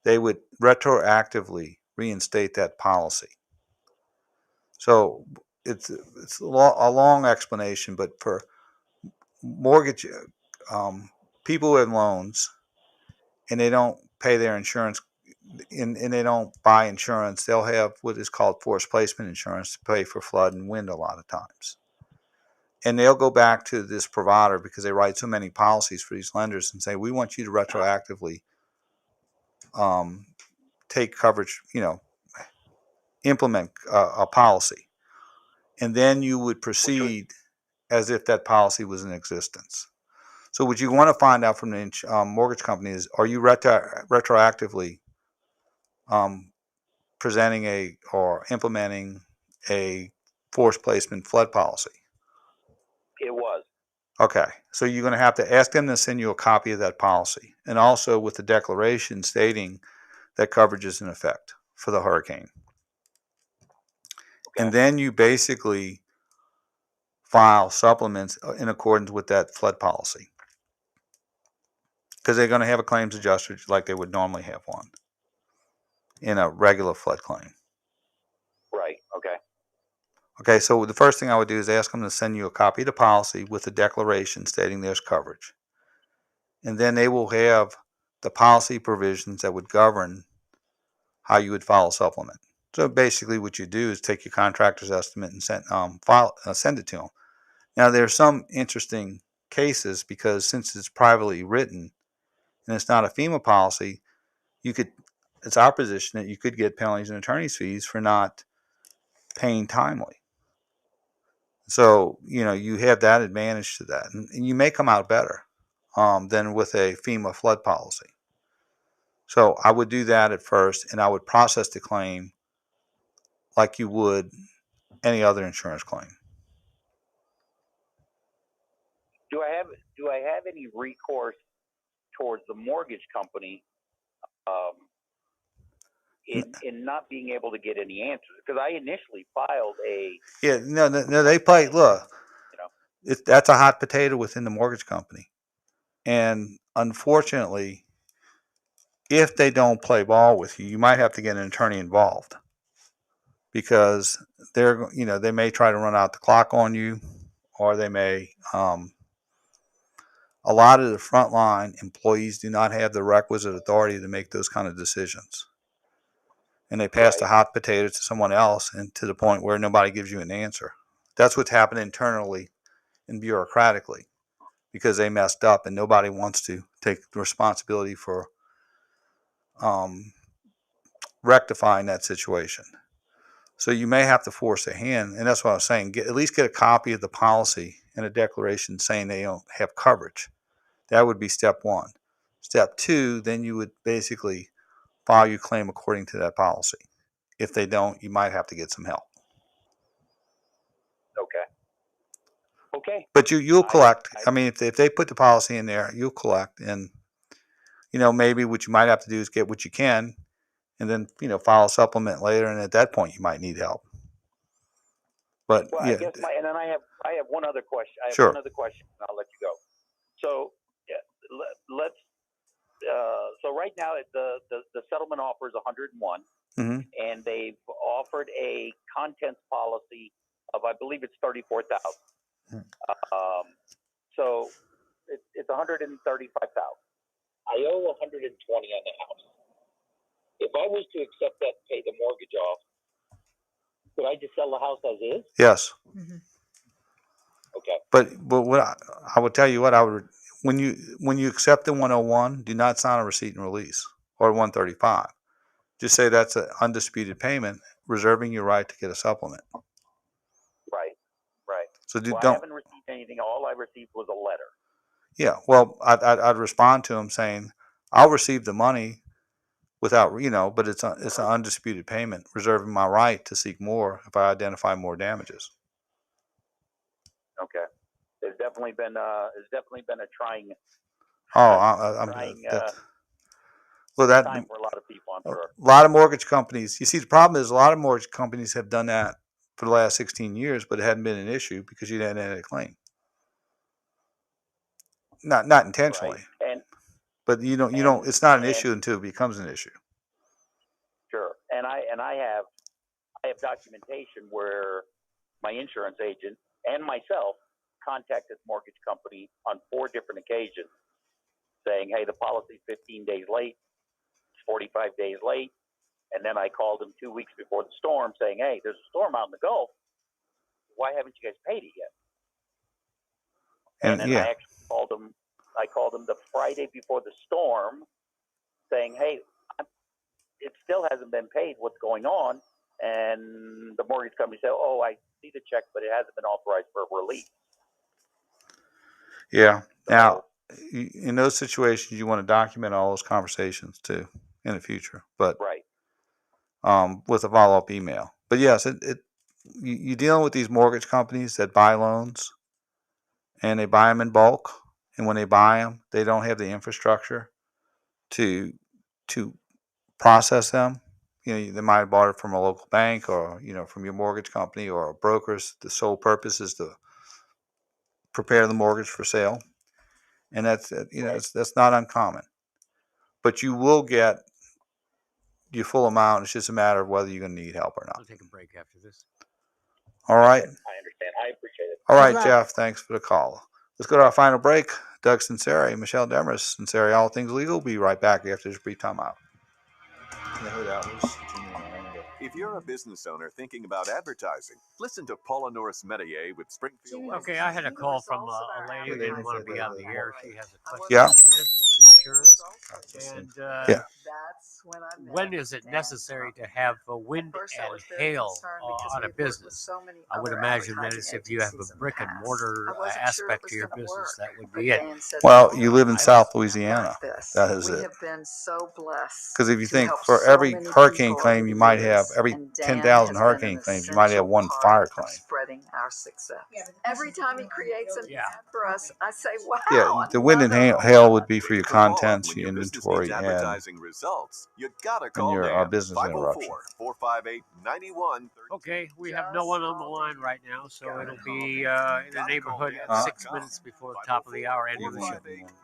they would retroactively reinstate that policy. So it's a long explanation, but for mortgage people who have loans and they don't pay their insurance and they don't buy insurance, they'll have what is called forced placement insurance to pay for flood and wind a lot of times. And they'll go back to this provider because they write so many policies for these lenders and say, we want you to retroactively take coverage, implement a policy. And then you would proceed as if that policy was in existence. So what you want to find out from the mortgage company is, are you retroactively presenting or implementing a forced placement flood policy? It was. Okay, so you're going to have to ask them to send you a copy of that policy, and also with the declaration stating that coverage is in effect for the hurricane. Okay. And then you basically file supplements in accordance with that flood policy, because they're going to have a claims adjuster like they would normally have one in a regular flood claim. Right, okay. Okay, so the first thing I would do is ask them to send you a copy of the policy with the declaration stating there's coverage. And then they will have the policy provisions that would govern how you would file a supplement. So basically what you do is take your contractor's estimate and send it to them. Now there are some interesting cases because since it's privately written and it's not a FEMA policy, it's our position that you could get penalties and attorney's fees for not paying timely. So, you have that advantage to that. And you may come out better than with a FEMA flood policy. So I would do that at first, and I would process the claim like you would any other insurance claim. Do I have any recourse towards the mortgage company in not being able to get any answers? Because I initially filed a... Yeah, no, they play, look, that's a hot potato within the mortgage company. And unfortunately, if they don't play ball with you, you might have to get an attorney involved because they may try to run out the clock on you, or they may, a lot of the frontline employees do not have the requisite authority to make those kind of decisions. And they pass the hot potato to someone else, and to the point where nobody gives you an answer. That's what's happened internally and bureaucratically because they messed up and nobody wants to take responsibility for rectifying that situation. So you may have to force a hand, and that's what I was saying. At least get a copy of the policy and a declaration saying they don't have coverage. That would be step one. Step two, then you would basically file your claim according to that policy. If they don't, you might have to get some help. Okay. But you'll collect. I mean, if they put the policy in there, you'll collect. And, maybe what you might have to do is get what you can and then, file a supplement later. And at that point, you might need help. But, well, yeah. I guess and then I have one other question. Sure. One other question, and I'll let you go. So let's so right now the settlement offer is 101, and they've offered a contents policy of, I believe it's 34,000. So it's 135,000. I owe 120 on the house. If I was to accept that, pay the mortgage off, could I just sell the house as is? Yes. Okay. But what I would tell you, when you accept the 101, do not sign a receipt and release or 135. Just say that's an undisputed payment, reserving your right to get a supplement. Right. So I haven't received anything. All I received was a letter. Yeah. Well, I'd respond to them saying, I'll receive the money without, but it's an undisputed payment, reserving my right to seek more if I identify more damages. Okay. has definitely been a trying. Time for a lot of people, I'm sure. A lot of mortgage companies. You see, the problem is a lot of mortgage companies have done that for the last 16 years, but it hadn't been an issue because you hadn't had a claim. Not intentionally. Right. But you don't. It's not an issue until it becomes an issue. Sure. And I have documentation where my insurance agent and myself contacted the mortgage company on 4 different occasions saying, hey, the policy's 15 days late, 45 days late. And then I called them 2 weeks before the storm saying, hey, there's a storm out in the Gulf. Why haven't you guys paid it yet? And then I actually called them. I called them the Friday before the storm saying, hey, it still hasn't been paid. What's going on? And the mortgage company said, oh, I see the check, but it hasn't been authorized for release. Yeah. Now, in those situations, you want to document all those conversations too in the future, but with a follow-up email. But yes, you're dealing with these mortgage companies that buy loans, and they buy them in bulk. And when they buy them, they don't have the infrastructure to process them. They might have bought it from a local bank or from your mortgage company or brokers. The sole purpose is to prepare the mortgage for sale, and that's not uncommon. But you will get your full amount. It's just a matter of whether you're going to need help or not. I'll take a break after this. All right. I understand. I appreciate it. All right, Jeff. Thanks for the call. Let's go to our final break. Doug Sunseri, Michelle Demarest Sunseri, All Things Legal. We'll be right back after this brief timeout. If you're a business owner thinking about advertising, listen to Paula Norris Metier with Springfield. Okay, I had a call from a lady who didn't want to be on the air. She has a question Yeah. about business insurance. And when is it necessary to have wind and hail on a business? I would imagine that is if you have a brick and mortar aspect to your business, that would be it. Well, you live in South Louisiana. That is it. We have been so blessed. Because if you think for every hurricane claim, you might have every 10,000 hurricane claims, you might have one fire claim. Spreading our success. Every time he creates an ad for us, I say, wow. Yeah, the wind and hail would be for your contents, your inventory, and results. You gotta and call your business interruption. 504-458-9130. Okay, we have no one on the line right now, so it'll be in the neighborhood of 6 minutes before the top of the hour ending the show.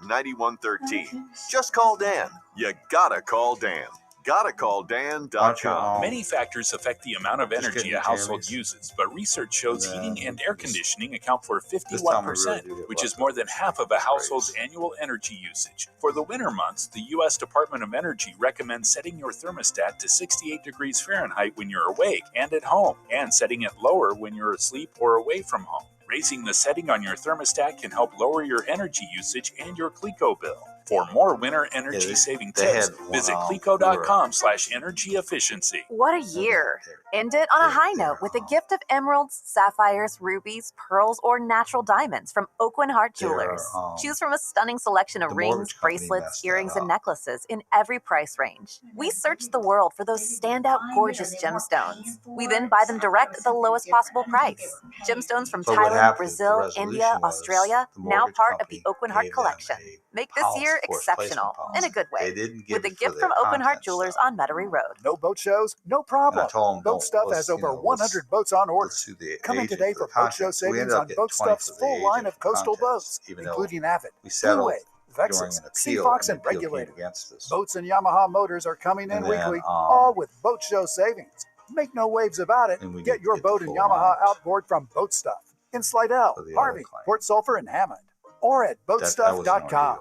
9113. Just call Dan. You gotta call Dan. GottaCallDan.com. Many factors affect the amount of energy a household uses, but research shows heating and air conditioning account for 51%, which is more than half of a household's annual energy usage. For the winter months, the U.S. Department of Energy recommends setting your thermostat to 68 degrees Fahrenheit when you're awake and at home, and setting it lower when you're asleep or away from home. Raising the setting on your thermostat can help lower your energy usage and your CLECO bill. For more winter energy saving tips, visit CLECO.com/energy efficiency. What a year! End it on a high note with a gift of emeralds, sapphires, rubies, pearls, or natural diamonds from Oakland Heart Jewelers. Choose from a stunning selection of rings, bracelets, earrings, and necklaces in every price range. We search the world for those standout gorgeous gemstones. We then buy them direct at the lowest possible price. Gemstones from Thailand, Brazil, India, Australia, now part of the Oakland Heart collection. Make this year exceptional in a good way with a gift from Oakland Heart Jewelers on Metairie Road. No boat shows? No problem. Boat Stuff has over 100 boats on order. Come in today for boat show savings on Boat Stuff's full line of coastal boats, including Avid, Blue Wave, Vexus, Sea Fox, and Regulator. Boats and Yamaha motors are coming in weekly, all with boat show savings. Make no waves about it. Get your boat and Yamaha outboard from Boat Stuff in Slidell, Harvey, Port Sulphur, and Hammond, or at boatstuff.com.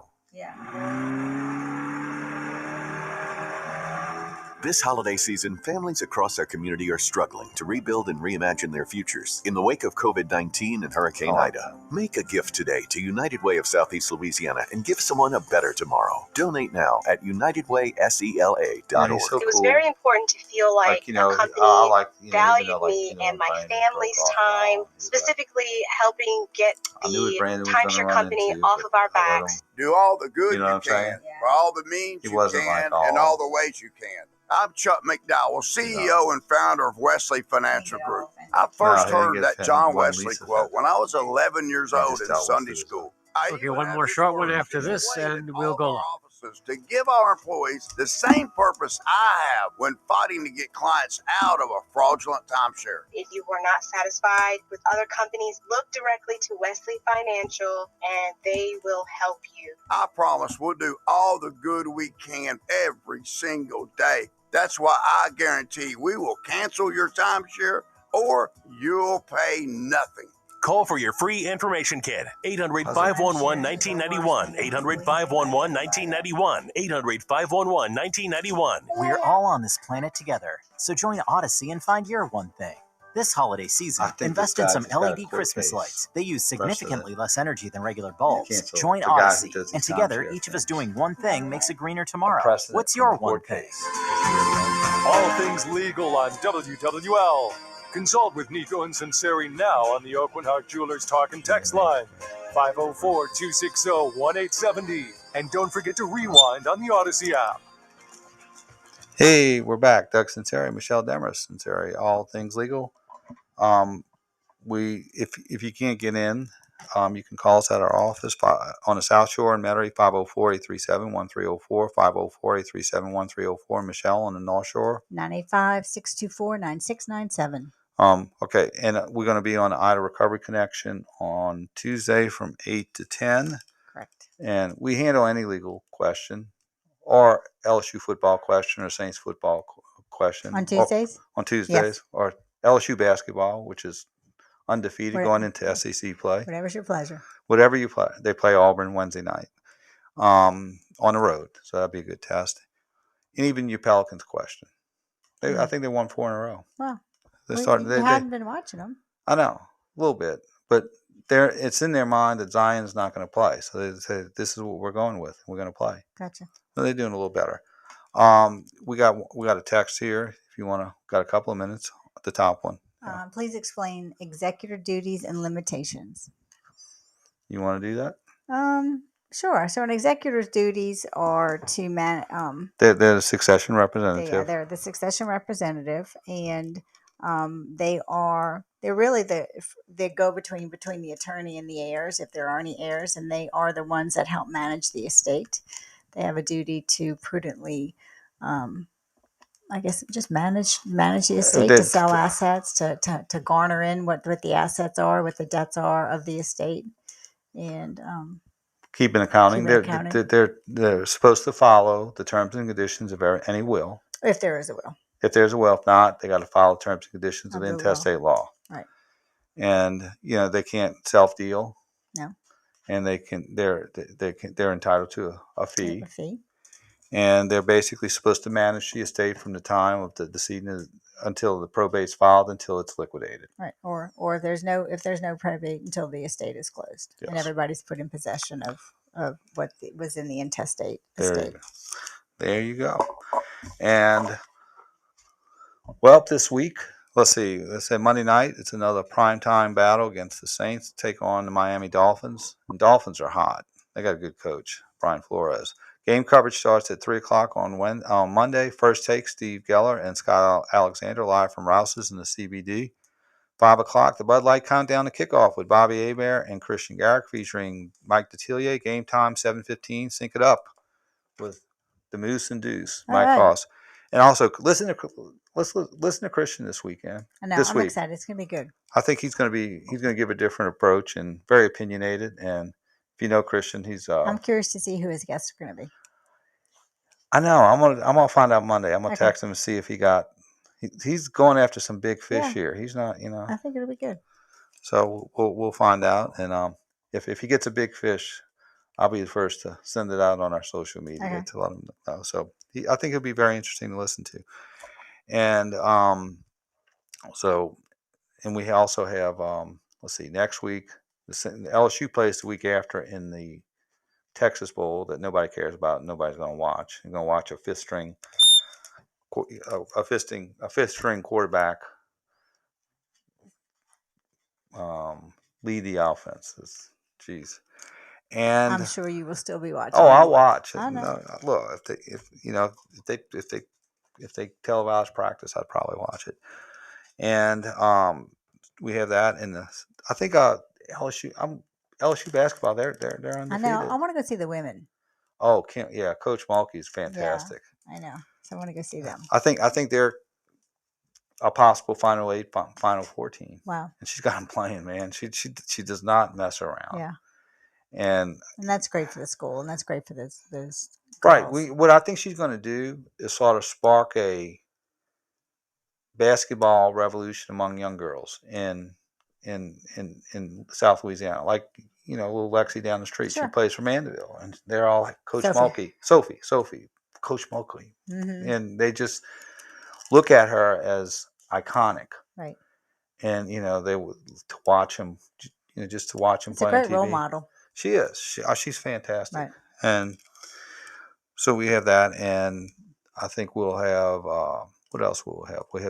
This holiday season, families across our community are struggling to rebuild and reimagine their futures. In the wake of COVID-19 and Hurricane Ida, make a gift today to United Way of Southeast Louisiana and give someone a better tomorrow. Donate now at UnitedWaySELA.org. It was very important to feel like a company valued me and my family's time, specifically helping get the timeshare company off of our backs. Do all the good you can for all the means you can and all the ways you can. I'm Chuck McDowell, CEO and founder of Wesley Financial Group. I first heard that John Wesley quote when I was 11 years old in Sunday school. Okay, one more short one after this, and we'll go live. To give our employees the same purpose I have when fighting to get clients out of a fraudulent timeshare. If you were not satisfied with other companies, look directly to Wesley Financial and they will help you. I promise we'll do all the good we can every single day. That's why I guarantee we will cancel your timeshare or you'll pay nothing. Call for your free information kit. 800-511-1991. 800-511-1991. 800-511-1991. We're all on this planet together, so join Odyssey and find your one thing. This holiday season, invest in some LED Christmas lights. They use significantly less energy than regular bulbs. Join Odyssey, and together, each of us doing one thing makes a greener tomorrow. What's your one thing? All things legal on WWL. Consult with Nico and Sunseri now on the Oakland Hawk Jewelers Talk and Text line, 504-260-1870. And don't forget to rewind on the Odyssey app. Hey, we're back. Doug Sunseri, Michelle Demarest Sunseri, all things legal. If you can't get in, you can call us at our office on the South Shore in Metairie, 504-837-1304, 504-837-1304. Michelle on the North Shore, 985-624-9697. Okay, and we're going to be on the Ida Recovery Connection on Tuesday from 8 to 10. Correct. And we handle any legal question or LSU football question or Saints football question. On Tuesdays? On Tuesdays. Yes. Or LSU basketball, which is undefeated going into SEC play. Whatever's your pleasure. Whatever you play. They play Auburn Wednesday night on the road. So that'd be a good test. And even your Pelicans question. I think they won 4 in a row. Wow. They hadn't been watching them. I know, a little bit. But it's in their mind that Zion's not going to play. So they say, this is what we're going with. We're going to play. Gotcha. So they're doing a little better. We got a text here. If you got a couple of minutes. The top one. Please explain executor duties and limitations. You want to do that? Sure. So an executor's duties are to they're the succession representative. They're the succession representative, and they really the go-between between the attorney and the heirs, if there are any heirs, and they are the ones that help manage the estate. They have a duty to prudently, I guess, just manage the estate, to sell assets, to garner in what the assets are, what the debts are of the estate, and keep an accounting. They're supposed to follow the terms and conditions of any will. If there is a will. If there's a will, if not, they got to follow terms and conditions of intestate law. Right. And they can't self deal. No. And they're entitled to a fee. A fee. And they're basically supposed to manage the estate from the time of the decedent until the probate's filed, until it's liquidated. Right. Or if there's no probate, until the estate is closed, yes. And everybody's put in possession of what was in the intestate estate. There you go. And this week, let's see. Let's say Monday night, it's another primetime battle against the Saints. Take on the Miami Dolphins. And Dolphins are hot. They got a good coach, Brian Flores. Game coverage starts at 3 o'clock on Monday. First Take, Steve Geller and Scott Alexander live from Rouse's in the CBD. 5 o'clock, the Bud Light Countdown to Kickoff with Bobby Hebert and Christian Garrick featuring Mike Detillier. Game time, 7:15. Sync it up with the Moose and Deuce, Mike Hoss. And also, listen to Christian this weekend. I know, I'm excited. It's going to be good. I think he's going to give a different approach and very opinionated. And if you know Christian, he's. I'm curious to see who his guests are going to be. I know. I'm gonna find out Monday. I'm gonna text him and see if he's going after some big fish here. He's not, I think it'll be good. So we'll find out, and if he gets a big fish, I'll be the first to send it out on our social media to let him know. So I think it'll be very interesting to listen to, and and we also have let's see, next week the LSU plays the week after in the Texas Bowl that nobody cares about. Nobody's going to watch. You're going to watch a fifth string quarterback lead the offense. Jeez. And I'm sure you will still be watching. Oh, I'll watch. I know. Look, if they if they televise practice, I'd probably watch it. And we have that, and I think LSU. LSU basketball. They're undefeated. I know. I want to go see the women. Oh, Coach Mulkey's fantastic. Yeah, I know. So I want to go see them. I think they're a possible Final 8, Final 14. Wow. And she's got them playing, man. She does not mess around. Yeah. And that's great for the school, and that's great for those girls. Right. What I think she's going to do is sort of spark a basketball revolution among young girls in South Louisiana. Like, little Lexi down the street, She plays for Mandeville, and they're all like Coach Mulkey, Sophie, Coach Mulkey, and they just look at her as iconic, right? And they would to watch him, just to watch him play. It's a great on TV. role model. She is. She's fantastic, right? And so we have that, and I think we'll have what else will we have? We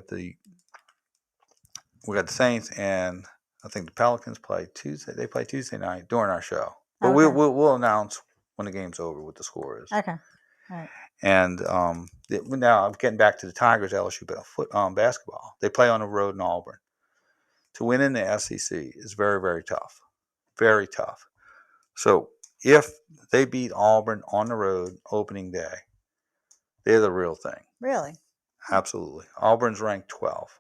got the Saints, and I think the Pelicans play Tuesday. They play Tuesday night during our show, but Okay. we'll announce when the game's over what the score is. Okay, all right. And now I'm getting back to the Tigers LSU basketball. They play on the road in Auburn. To win in the SEC is very, very tough, very tough. So if they beat Auburn on the road opening day, they're the real thing. Really? Absolutely. Auburn's ranked 12,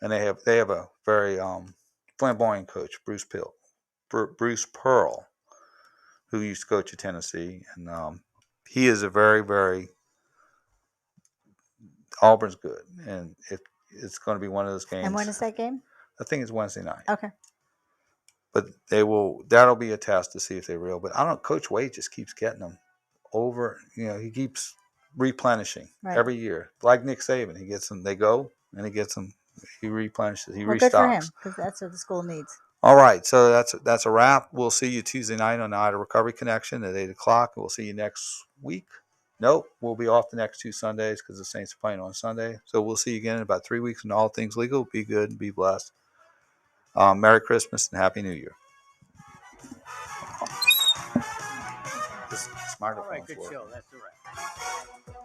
and they have a very flamboyant coach, Bruce Pearl, who used to coach at Tennessee, and he is a very, very Auburn's good, and it's going to be one of those games. And when is that game? I think it's Wednesday night. Okay. But that'll be a test to see if they're real. But I don't know, Coach Wade just keeps getting them over, he keeps replenishing every year. Like Nick Saban, he gets them, they go, and he gets them, he replenishes, he restocks. Good for him, because that's what the school needs. All right, so that's a wrap. We'll see you Tuesday night on the Ida Recovery Connection at 8 o'clock. We'll see you next week. Nope, we'll be off the next 2 Sundays because the Saints are playing on Sunday. So we'll see you again in about 3 weeks on All Things Legal. Be good and be blessed. Merry Christmas and Happy New Year. This all right, good show. That's all right.